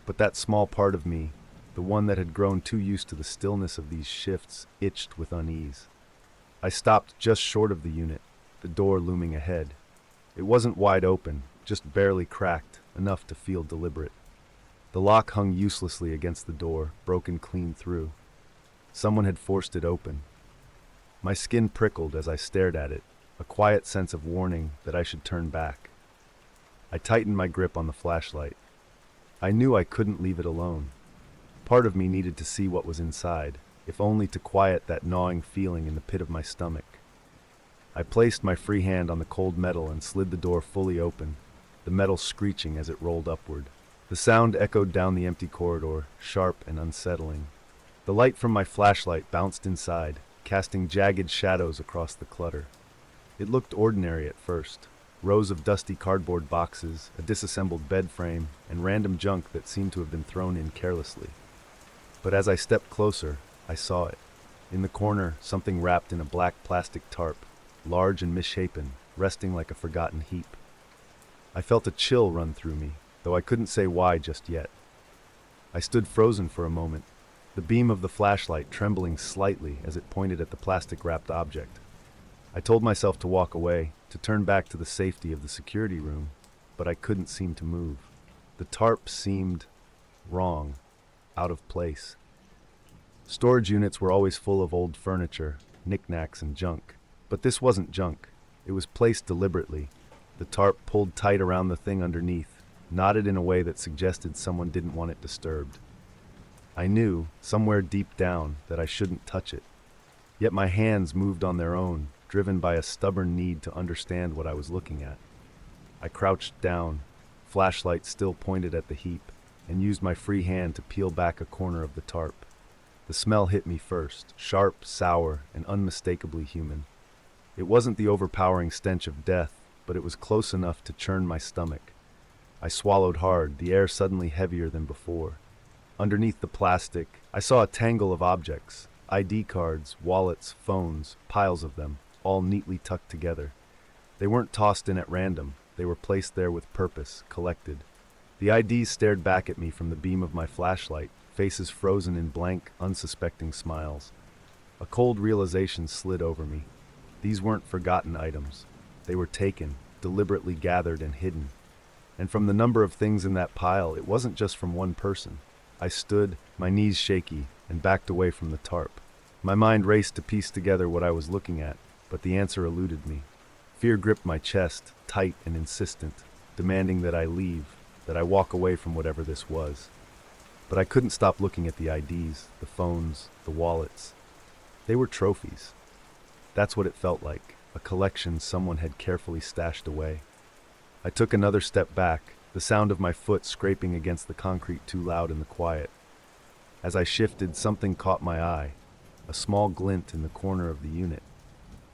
But that small part of me, the one that had grown too used to the stillness of these shifts, itched with unease. I stopped just short of the unit, the door looming ahead. It wasn't wide open, just barely cracked, enough to feel deliberate. The lock hung uselessly against the door, broken clean through. Someone had forced it open. My skin prickled as I stared at it, a quiet sense of warning that I should turn back. I tightened my grip on the flashlight. I knew I couldn't leave it alone. Part of me needed to see what was inside, if only to quiet that gnawing feeling in the pit of my stomach. I placed my free hand on the cold metal and slid the door fully open, the metal screeching as it rolled upward. The sound echoed down the empty corridor, sharp and unsettling. The light from my flashlight bounced inside, casting jagged shadows across the clutter. It looked ordinary at first. Rows of dusty cardboard boxes, a disassembled bed frame, and random junk that seemed to have been thrown in carelessly. But as I stepped closer, I saw it. In the corner, something wrapped in a black plastic tarp, large and misshapen, resting like a forgotten heap. I felt a chill run through me, though I couldn't say why just yet. I stood frozen for a moment, the beam of the flashlight trembling slightly as it pointed at the plastic-wrapped object. I told myself to walk away, to turn back to the safety of the security room, but I couldn't seem to move. The tarp seemed wrong, out of place. Storage units were always full of old furniture, knickknacks and junk, but this wasn't junk. It was placed deliberately. The tarp pulled tight around the thing underneath, knotted in a way that suggested someone didn't want it disturbed. I knew, somewhere deep down, that I shouldn't touch it. Yet my hands moved on their own, driven by a stubborn need to understand what I was looking at. I crouched down, flashlight still pointed at the heap, and used my free hand to peel back a corner of the tarp. The smell hit me first, sharp, sour, and unmistakably human. It wasn't the overpowering stench of death, but it was close enough to churn my stomach. I swallowed hard, the air suddenly heavier than before. Underneath the plastic, I saw a tangle of objects, ID cards, wallets, phones, piles of them, all neatly tucked together. They weren't tossed in at random, they were placed there with purpose, collected. The IDs stared back at me from the beam of my flashlight, faces frozen in blank, unsuspecting smiles. A cold realization slid over me. These weren't forgotten items. They were taken, deliberately gathered and hidden. And from the number of things in that pile, it wasn't just from one person. I stood, my knees shaky, and backed away from the tarp. My mind raced to piece together what I was looking at, but the answer eluded me. Fear gripped my chest, tight and insistent, demanding that I leave, that I walk away from whatever this was. But I couldn't stop looking at the IDs, the phones, the wallets. They were trophies. That's what it felt like, a collection someone had carefully stashed away. I took another step back, the sound of my foot scraping against the concrete too loud in the quiet. As I shifted, something caught my eye, a small glint in the corner of the unit.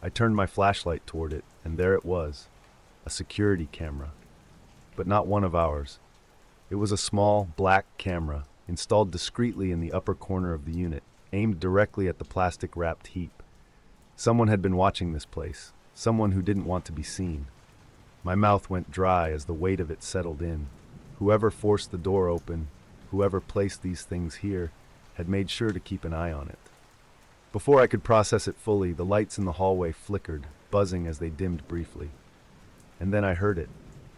I turned my flashlight toward it, and there it was, a security camera. But not one of ours. It was a small, black camera, installed discreetly in the upper corner of the unit, aimed directly at the plastic-wrapped heap. Someone had been watching this place, someone who didn't want to be seen. My mouth went dry as the weight of it settled in. Whoever forced the door open, whoever placed these things here, had made sure to keep an eye on it. Before I could process it fully, the lights in the hallway flickered, buzzing as they dimmed briefly. And then I heard it,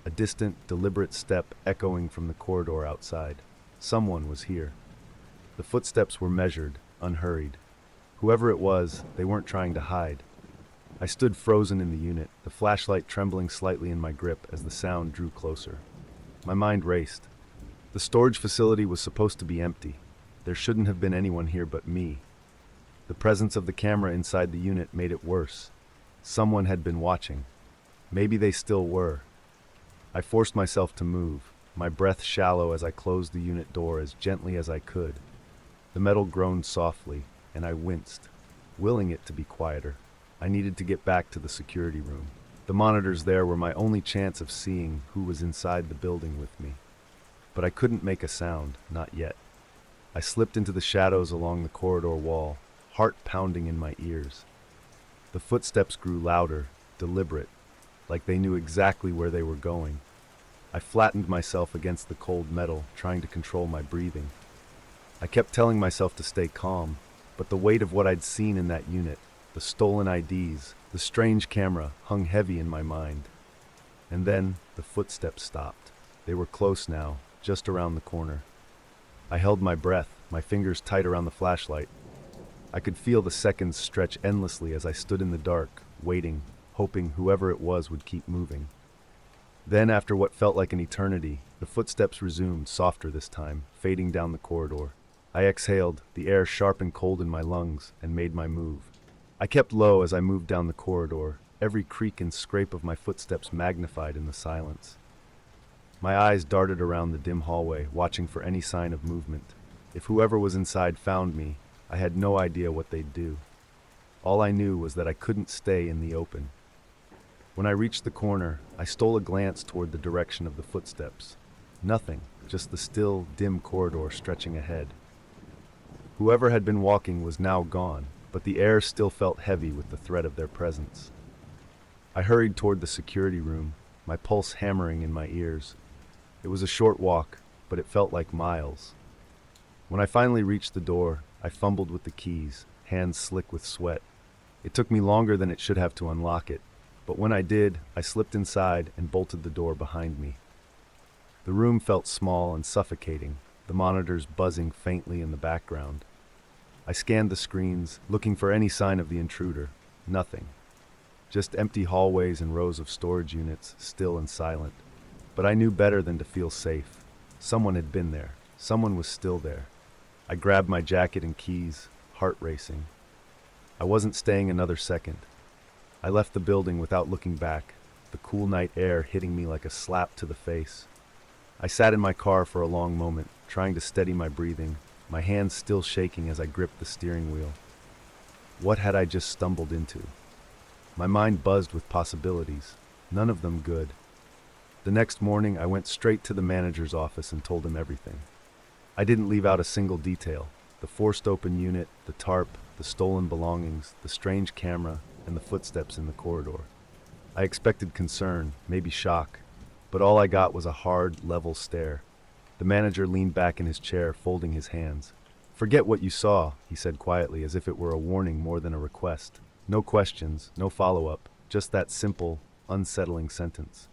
a distant, deliberate step echoing from the corridor outside. Someone was here. The footsteps were measured, unhurried. Whoever it was, they weren't trying to hide. I stood frozen in the unit, the flashlight trembling slightly in my grip as the sound drew closer. My mind raced. The storage facility was supposed to be empty. There shouldn't have been anyone here but me. The presence of the camera inside the unit made it worse. Someone had been watching. Maybe they still were. I forced myself to move, my breath shallow as I closed the unit door as gently as I could. The metal groaned softly, and I winced, willing it to be quieter. I needed to get back to the security room. The monitors there were my only chance of seeing who was inside the building with me. But I couldn't make a sound, not yet. I slipped into the shadows along the corridor wall, heart pounding in my ears. The footsteps grew louder, deliberate, like they knew exactly where they were going. I flattened myself against the cold metal, trying to control my breathing. I kept telling myself to stay calm, but the weight of what I'd seen in that unit, the stolen IDs, the strange camera, hung heavy in my mind. And then the footsteps stopped. They were close now, just around the corner. I held my breath, my fingers tight around the flashlight. I could feel the seconds stretch endlessly as I stood in the dark, waiting, hoping whoever it was would keep moving. Then, after what felt like an eternity, the footsteps resumed, softer this time, fading down the corridor. I exhaled, the air sharp and cold in my lungs, and made my move. I kept low as I moved down the corridor, every creak and scrape of my footsteps magnified in the silence. My eyes darted around the dim hallway, watching for any sign of movement. If whoever was inside found me, I had no idea what they'd do. All I knew was that I couldn't stay in the open. When I reached the corner, I stole a glance toward the direction of the footsteps. Nothing, just the still, dim corridor stretching ahead. Whoever had been walking was now gone, but the air still felt heavy with the threat of their presence. I hurried toward the security room, my pulse hammering in my ears. It was a short walk, but it felt like miles. When I finally reached the door, I fumbled with the keys, hands slick with sweat. It took me longer than it should have to unlock it, but when I did, I slipped inside and bolted the door behind me. The room felt small and suffocating, the monitors buzzing faintly in the background. I scanned the screens, looking for any sign of the intruder. Nothing. Just empty hallways and rows of storage units, still and silent. But I knew better than to feel safe. Someone had been there. Someone was still there. I grabbed my jacket and keys, heart racing. I wasn't staying another second. I left the building without looking back, the cool night air hitting me like a slap to the face. I sat in my car for a long moment, trying to steady my breathing, my hands still shaking as I gripped the steering wheel. What had I just stumbled into? My mind buzzed with possibilities, none of them good. The next morning, I went straight to the manager's office and told him everything. I didn't leave out a single detail. The forced open unit, the tarp, the stolen belongings, the strange camera, and the footsteps in the corridor. I expected concern, maybe shock, but all I got was a hard, level stare. The manager leaned back in his chair, folding his hands. "Forget what you saw," he said quietly, as if it were a warning more than a request. No questions, no follow-up, just that simple, unsettling sentence.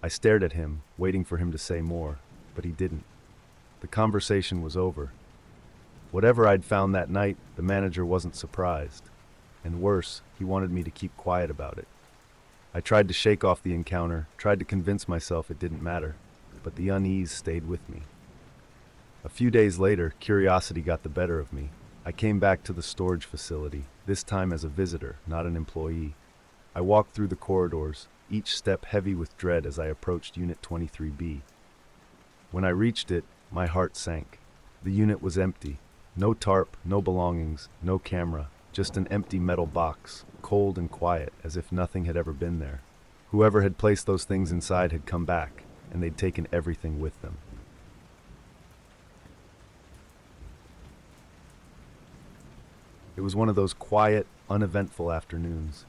I stared at him, waiting for him to say more, but he didn't. The conversation was over. Whatever I'd found that night, the manager wasn't surprised. And worse, he wanted me to keep quiet about it. I tried to shake off the encounter, tried to convince myself it didn't matter, but the unease stayed with me. A few days later, curiosity got the better of me. I came back to the storage facility, this time as a visitor, not an employee. I walked through the corridors, each step heavy with dread as I approached Unit 23B. When I reached it, my heart sank. The unit was empty. No tarp, no belongings, no camera, just an empty metal box, cold and quiet, as if nothing had ever been there. Whoever had placed those things inside had come back, and they'd taken everything with them. It was one of those quiet, uneventful afternoons.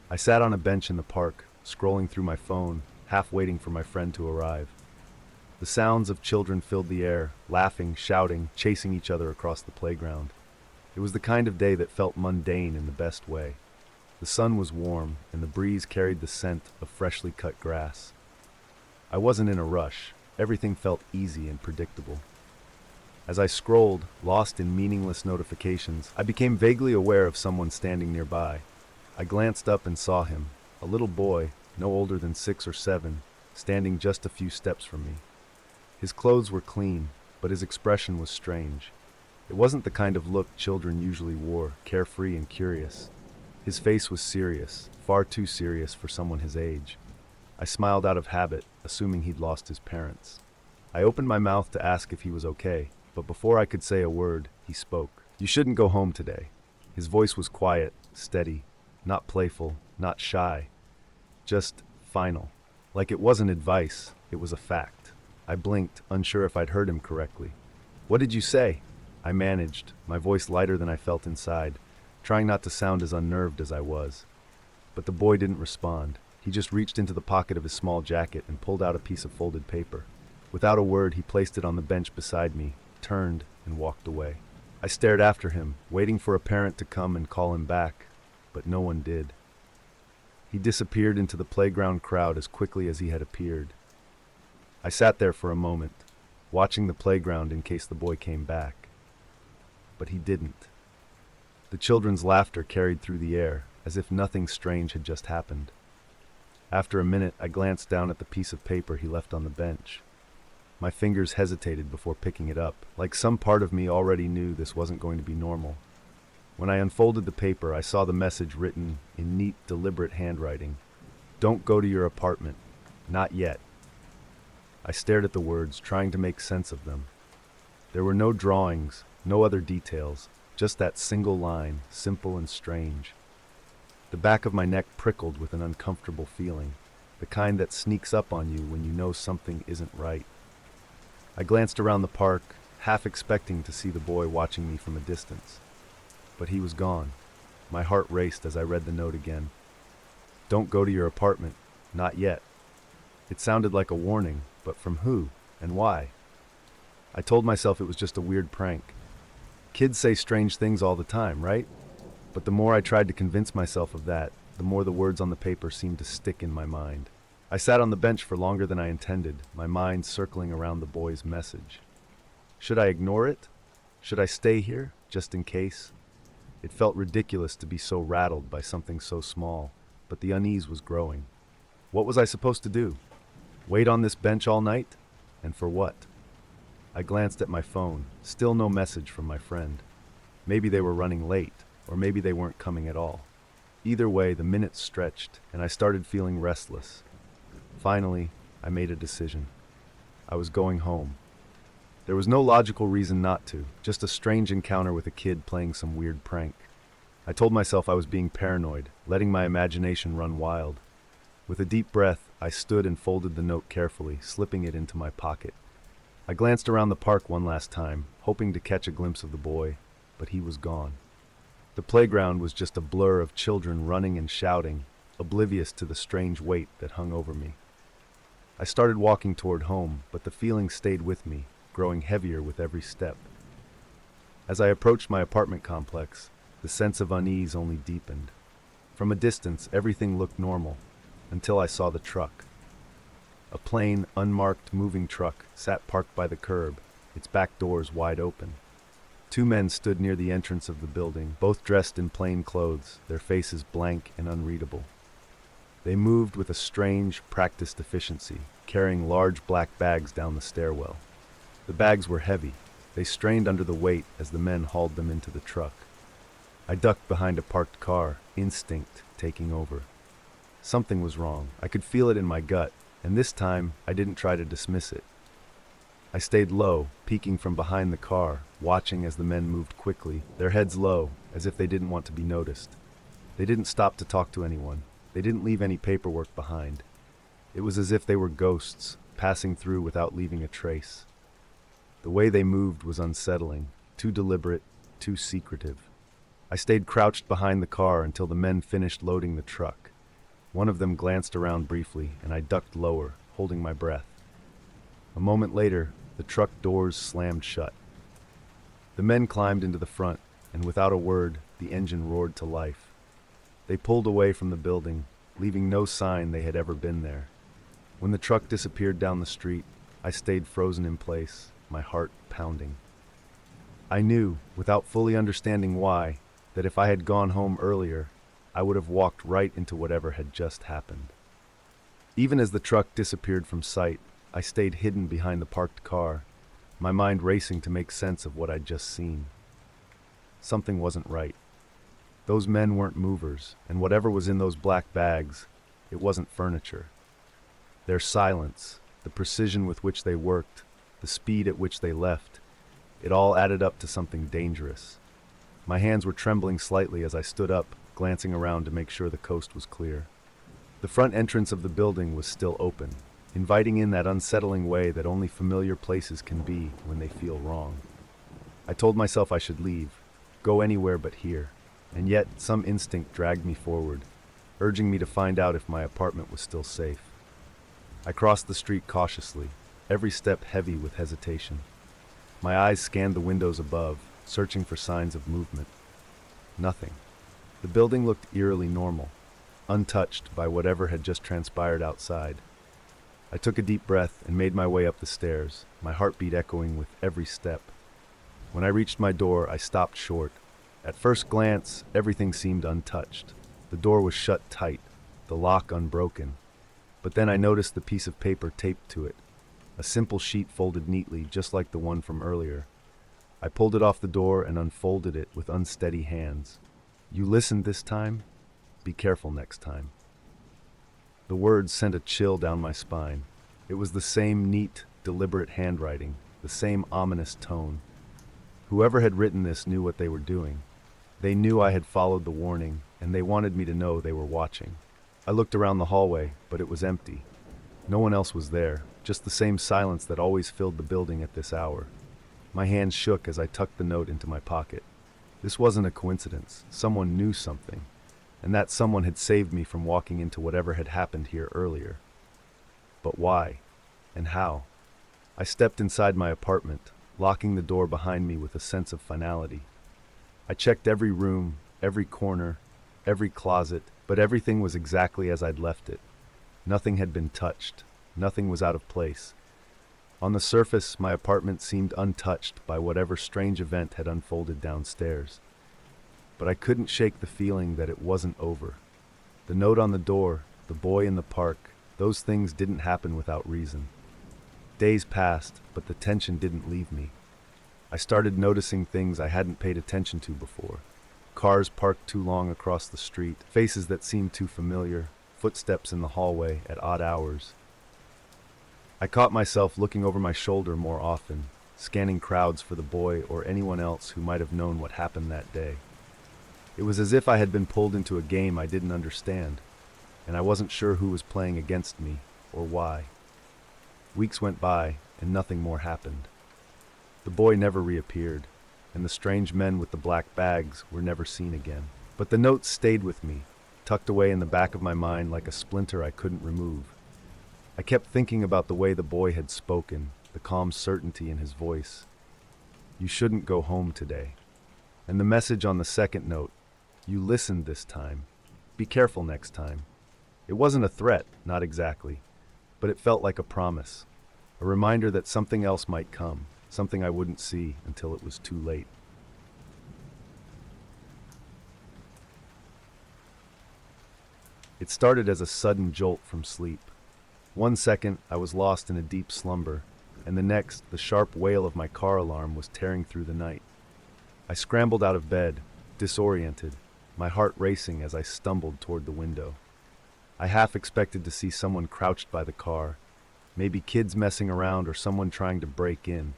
I sat on a bench in the park, scrolling through my phone, half waiting for my friend to arrive. The sounds of children filled the air, laughing, shouting, chasing each other across the playground. It was the kind of day that felt mundane in the best way. The sun was warm, and the breeze carried the scent of freshly cut grass. I wasn't in a rush. Everything felt easy and predictable. As I scrolled, lost in meaningless notifications, I became vaguely aware of someone standing nearby. I glanced up and saw him, a little boy, no older than 6 or 7, standing just a few steps from me. His clothes were clean, but his expression was strange. It wasn't the kind of look children usually wore, carefree and curious. His face was serious, far too serious for someone his age. I smiled out of habit, assuming he'd lost his parents. I opened my mouth to ask if he was okay, but before I could say a word, he spoke. "You shouldn't go home today." His voice was quiet, steady, not playful, not shy, just final. Like it wasn't advice, it was a fact. I blinked, unsure if I'd heard him correctly. "What did you say?" I managed, my voice lighter than I felt inside, trying not to sound as unnerved as I was. But the boy didn't respond. He just reached into the pocket of his small jacket and pulled out a piece of folded paper. Without a word, he placed it on the bench beside me, turned, and walked away. I stared after him, waiting for a parent to come and call him back, but no one did. He disappeared into the playground crowd as quickly as he had appeared. I sat there for a moment, watching the playground in case the boy came back. But he didn't. The children's laughter carried through the air, as if nothing strange had just happened. After a minute, I glanced down at the piece of paper he left on the bench. My fingers hesitated before picking it up, like some part of me already knew this wasn't going to be normal. When I unfolded the paper, I saw the message written in neat, deliberate handwriting. "Don't go to your apartment. Not yet." I stared at the words, trying to make sense of them. There were no drawings, no other details, just that single line, simple and strange. The back of my neck prickled with an uncomfortable feeling, the kind that sneaks up on you when you know something isn't right. I glanced around the park, half expecting to see the boy watching me from a distance. But he was gone. My heart raced as I read the note again. "Don't go to your apartment. Not yet." It sounded like a warning, but from who and why? I told myself it was just a weird prank. Kids say strange things all the time, right? But the more I tried to convince myself of that, the more the words on the paper seemed to stick in my mind. I sat on the bench for longer than I intended, my mind circling around the boy's message. Should I ignore it? Should I stay here, just in case? It felt ridiculous to be so rattled by something so small, but the unease was growing. What was I supposed to do? Wait on this bench all night? And for what? I glanced at my phone, still no message from my friend. Maybe they were running late, or maybe they weren't coming at all. Either way, the minutes stretched, and I started feeling restless. Finally, I made a decision. I was going home. There was no logical reason not to, just a strange encounter with a kid playing some weird prank. I told myself I was being paranoid, letting my imagination run wild. With a deep breath, I stood and folded the note carefully, slipping it into my pocket. I glanced around the park one last time, hoping to catch a glimpse of the boy, but he was gone. The playground was just a blur of children running and shouting, oblivious to the strange weight that hung over me. I started walking toward home, but the feeling stayed with me, growing heavier with every step. As I approached my apartment complex, the sense of unease only deepened. From a distance, everything looked normal, until I saw the truck. A plain, unmarked, moving truck sat parked by the curb, its back doors wide open. 2 men stood near the entrance of the building, both dressed in plain clothes, their faces blank and unreadable. They moved with a strange, practiced efficiency, carrying large black bags down the stairwell. The bags were heavy. They strained under the weight as the men hauled them into the truck. I ducked behind a parked car, instinct taking over. Something was wrong. I could feel it in my gut, and this time I didn't try to dismiss it. I stayed low, peeking from behind the car, watching as the men moved quickly, their heads low, as if they didn't want to be noticed. They didn't stop to talk to anyone. They didn't leave any paperwork behind. It was as if they were ghosts, passing through without leaving a trace. The way they moved was unsettling, too deliberate, too secretive. I stayed crouched behind the car until the men finished loading the truck. One of them glanced around briefly, and I ducked lower, holding my breath. A moment later, the truck doors slammed shut. The men climbed into the front, and without a word, the engine roared to life. They pulled away from the building, leaving no sign they had ever been there. When the truck disappeared down the street, I stayed frozen in place, my heart pounding. I knew, without fully understanding why, that if I had gone home earlier, I would have walked right into whatever had just happened. Even as the truck disappeared from sight, I stayed hidden behind the parked car, my mind racing to make sense of what I'd just seen. Something wasn't right. Those men weren't movers, and whatever was in those black bags, it wasn't furniture. Their silence, the precision with which they worked, the speed at which they left, it all added up to something dangerous. My hands were trembling slightly as I stood up, glancing around to make sure the coast was clear. The front entrance of the building was still open, inviting in that unsettling way that only familiar places can be when they feel wrong. I told myself I should leave, go anywhere but here, and yet some instinct dragged me forward, urging me to find out if my apartment was still safe. I crossed the street cautiously, every step heavy with hesitation. My eyes scanned the windows above, searching for signs of movement. Nothing. The building looked eerily normal, untouched by whatever had just transpired outside. I took a deep breath and made my way up the stairs, my heartbeat echoing with every step. When I reached my door, I stopped short. At first glance, everything seemed untouched. The door was shut tight, the lock unbroken. But then I noticed the piece of paper taped to it, a simple sheet folded neatly, just like the one from earlier. I pulled it off the door and unfolded it with unsteady hands. "You listened this time? Be careful next time." The words sent a chill down my spine. It was the same neat, deliberate handwriting, the same ominous tone. Whoever had written this knew what they were doing. They knew I had followed the warning, and they wanted me to know they were watching. I looked around the hallway, but it was empty. No one else was there, just the same silence that always filled the building at this hour. My hands shook as I tucked the note into my pocket. This wasn't a coincidence. Someone knew something, and that someone had saved me from walking into whatever had happened here earlier. But why? And how? I stepped inside my apartment, locking the door behind me with a sense of finality. I checked every room, every corner, every closet, but everything was exactly as I'd left it. Nothing had been touched. Nothing was out of place. On the surface, my apartment seemed untouched by whatever strange event had unfolded downstairs. But I couldn't shake the feeling that it wasn't over. The note on the door, the boy in the park, those things didn't happen without reason. Days passed, but the tension didn't leave me. I started noticing things I hadn't paid attention to before. Cars parked too long across the street, faces that seemed too familiar, footsteps in the hallway at odd hours. I caught myself looking over my shoulder more often, scanning crowds for the boy or anyone else who might have known what happened that day. It was as if I had been pulled into a game I didn't understand, and I wasn't sure who was playing against me or why. Weeks went by, and nothing more happened. The boy never reappeared, and the strange men with the black bags were never seen again. But the note stayed with me, tucked away in the back of my mind like a splinter I couldn't remove. I kept thinking about the way the boy had spoken, the calm certainty in his voice. "You shouldn't go home today." And the message on the second note, "You listened this time. Be careful next time." It wasn't a threat, not exactly, but it felt like a promise, a reminder that something else might come, something I wouldn't see until it was too late. It started as a sudden jolt from sleep. One second, I was lost in a deep slumber, and the next, the sharp wail of my car alarm was tearing through the night. I scrambled out of bed, disoriented, my heart racing as I stumbled toward the window. I half expected to see someone crouched by the car, maybe kids messing around or someone trying to break in.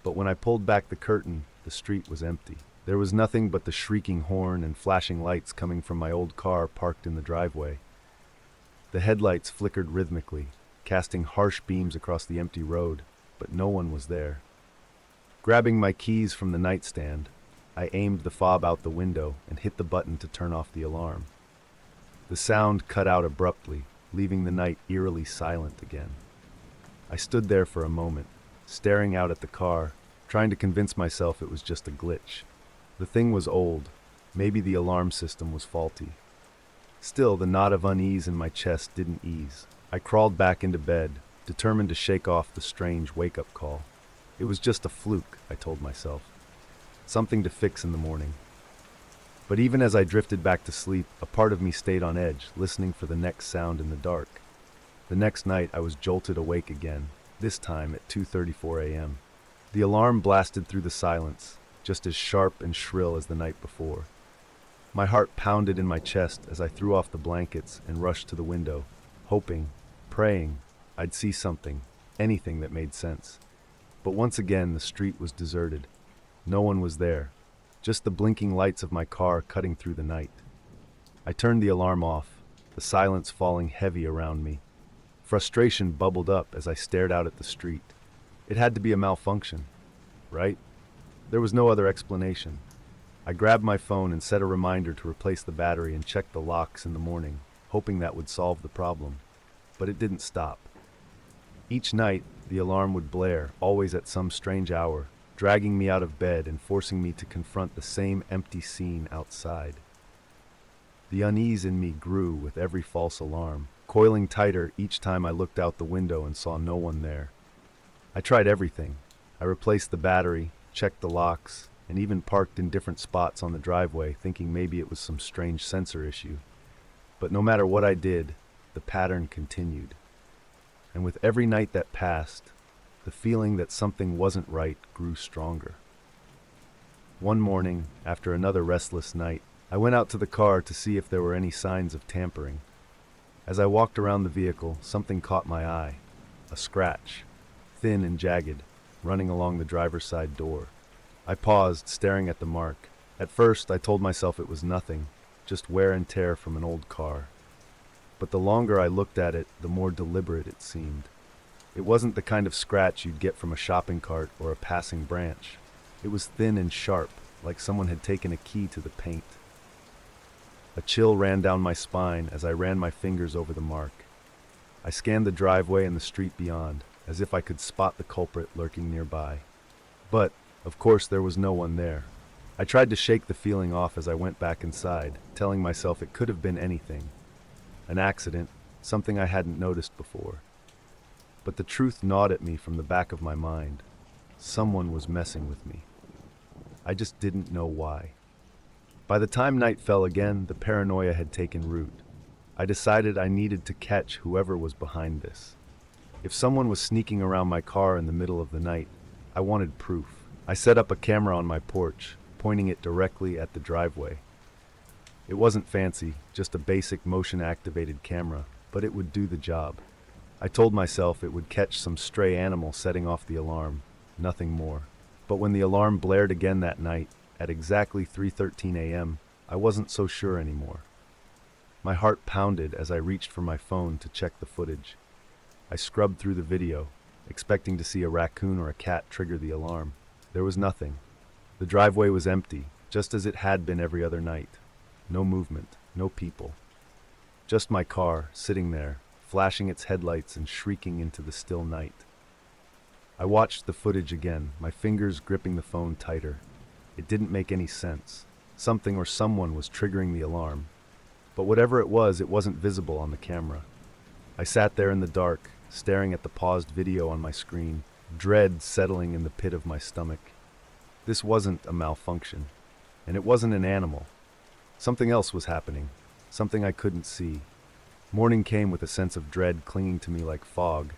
But when I pulled back the curtain, the street was empty. There was nothing but the shrieking horn and flashing lights coming from my old car parked in the driveway. The headlights flickered rhythmically, casting harsh beams across the empty road, but no one was there. Grabbing my keys from the nightstand, I aimed the fob out the window and hit the button to turn off the alarm. The sound cut out abruptly, leaving the night eerily silent again. I stood there for a moment, staring out at the car, trying to convince myself it was just a glitch. The thing was old. Maybe the alarm system was faulty. Still, the knot of unease in my chest didn't ease. I crawled back into bed, determined to shake off the strange wake-up call. It was just a fluke, I told myself. Something to fix in the morning. But even as I drifted back to sleep, a part of me stayed on edge, listening for the next sound in the dark. The next night, I was jolted awake again, this time at 2:34 a.m. The alarm blasted through the silence, just as sharp and shrill as the night before. My heart pounded in my chest as I threw off the blankets and rushed to the window, hoping, praying, I'd see something, anything that made sense. But once again, the street was deserted. No one was there, just the blinking lights of my car cutting through the night. I turned the alarm off, the silence falling heavy around me. Frustration bubbled up as I stared out at the street. It had to be a malfunction, right? There was no other explanation. I grabbed my phone and set a reminder to replace the battery and check the locks in the morning, hoping that would solve the problem. But it didn't stop. Each night, the alarm would blare, always at some strange hour, dragging me out of bed and forcing me to confront the same empty scene outside. The unease in me grew with every false alarm, coiling tighter each time I looked out the window and saw no one there. I tried everything. I replaced the battery, checked the locks, and even parked in different spots on the driveway, thinking maybe it was some strange sensor issue. But no matter what I did, the pattern continued. And with every night that passed, the feeling that something wasn't right grew stronger. One morning, after another restless night, I went out to the car to see if there were any signs of tampering. As I walked around the vehicle, something caught my eye. A scratch, thin and jagged, running along the driver's side door. I paused, staring at the mark. At first, I told myself it was nothing, just wear and tear from an old car. But the longer I looked at it, the more deliberate it seemed. It wasn't the kind of scratch you'd get from a shopping cart or a passing branch. It was thin and sharp, like someone had taken a key to the paint. A chill ran down my spine as I ran my fingers over the mark. I scanned the driveway and the street beyond, as if I could spot the culprit lurking nearby. But, of course, there was no one there. I tried to shake the feeling off as I went back inside, telling myself it could have been anything. An accident, something I hadn't noticed before. But the truth gnawed at me from the back of my mind. Someone was messing with me. I just didn't know why. By the time night fell again, the paranoia had taken root. I decided I needed to catch whoever was behind this. If someone was sneaking around my car in the middle of the night, I wanted proof. I set up a camera on my porch, pointing it directly at the driveway. It wasn't fancy, just a basic motion-activated camera, but it would do the job. I told myself it would catch some stray animal setting off the alarm, nothing more. But when the alarm blared again that night, at exactly 3:13 a.m., I wasn't so sure anymore. My heart pounded as I reached for my phone to check the footage. I scrubbed through the video, expecting to see a raccoon or a cat trigger the alarm. There was nothing. The driveway was empty, just as it had been every other night. No movement, no people. Just my car, sitting there, flashing its headlights and shrieking into the still night. I watched the footage again, my fingers gripping the phone tighter. It didn't make any sense. Something or someone was triggering the alarm. But whatever it wasn't visible on the camera. I sat there in the dark, staring at the paused video on my screen, dread settling in the pit of my stomach. This wasn't a malfunction, and it wasn't an animal. Something else was happening, something I couldn't see. Morning came with a sense of dread clinging to me like fog.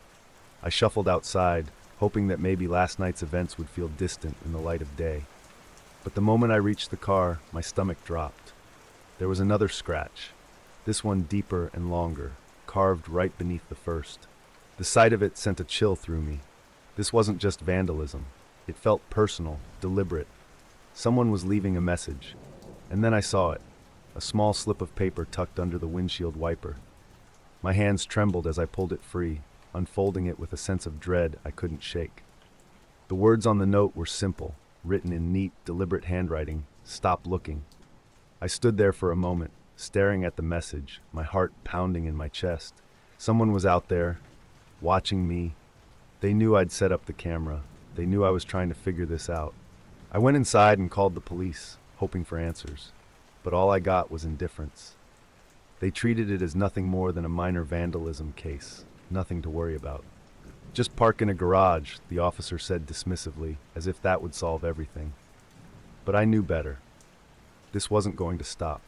I shuffled outside, hoping that maybe last night's events would feel distant in the light of day. But the moment I reached the car, my stomach dropped. There was another scratch, this one deeper and longer, carved right beneath the first. The sight of it sent a chill through me. This wasn't just vandalism. It felt personal, deliberate. Someone was leaving a message. And then I saw it, a small slip of paper tucked under the windshield wiper. My hands trembled as I pulled it free, unfolding it with a sense of dread I couldn't shake. The words on the note were simple, written in neat, deliberate handwriting. Stop looking. I stood there for a moment, staring at the message, my heart pounding in my chest. Someone was out there, watching me. They knew I'd set up the camera. They knew I was trying to figure this out. I went inside and called the police, hoping for answers. But all I got was indifference. They treated it as nothing more than a minor vandalism case, nothing to worry about. Just park in a garage, the officer said dismissively, as if that would solve everything. But I knew better. This wasn't going to stop.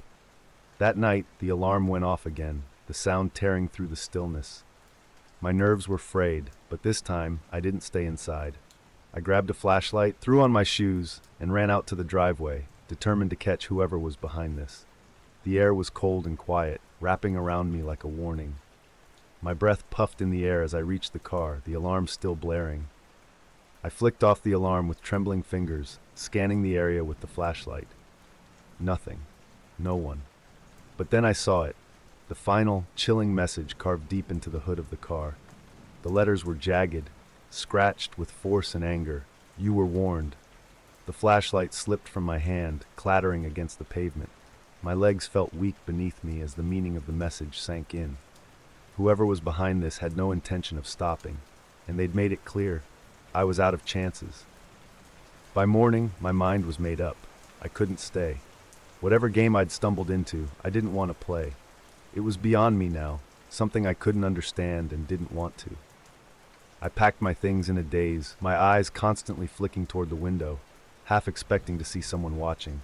That night, the alarm went off again, the sound tearing through the stillness. My nerves were frayed, but this time, I didn't stay inside. I grabbed a flashlight, threw on my shoes, and ran out to the driveway, determined to catch whoever was behind this. The air was cold and quiet, wrapping around me like a warning. My breath puffed in the air as I reached the car, the alarm still blaring. I flicked off the alarm with trembling fingers, scanning the area with the flashlight. Nothing. No one. But then I saw it, the final, chilling message carved deep into the hood of the car. The letters were jagged, scratched with force and anger. You were warned. The flashlight slipped from my hand, clattering against the pavement. My legs felt weak beneath me as the meaning of the message sank in. Whoever was behind this had no intention of stopping, and they'd made it clear. I was out of chances. By morning, my mind was made up. I couldn't stay. Whatever game I'd stumbled into, I didn't want to play. It was beyond me now, something I couldn't understand and didn't want to. I packed my things in a daze, my eyes constantly flicking toward the window, half expecting to see someone watching.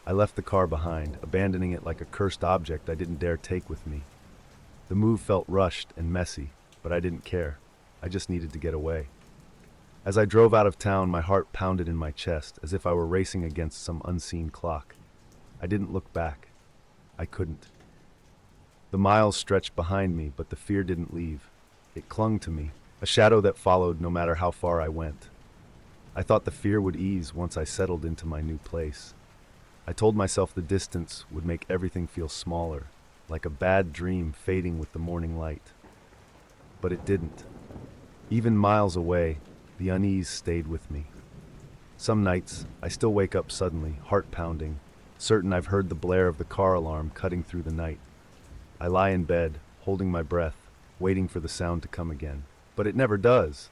I left the car behind, abandoning it like a cursed object I didn't dare take with me. The move felt rushed and messy, but I didn't care. I just needed to get away. As I drove out of town, my heart pounded in my chest, as if I were racing against some unseen clock. I didn't look back. I couldn't. The miles stretched behind me, but the fear didn't leave. It clung to me, a shadow that followed no matter how far I went. I thought the fear would ease once I settled into my new place. I told myself the distance would make everything feel smaller, like a bad dream fading with the morning light. But it didn't. Even miles away, the unease stayed with me. Some nights, I still wake up suddenly, heart pounding, certain I've heard the blare of the car alarm cutting through the night. I lie in bed, holding my breath, waiting for the sound to come again. But it never does.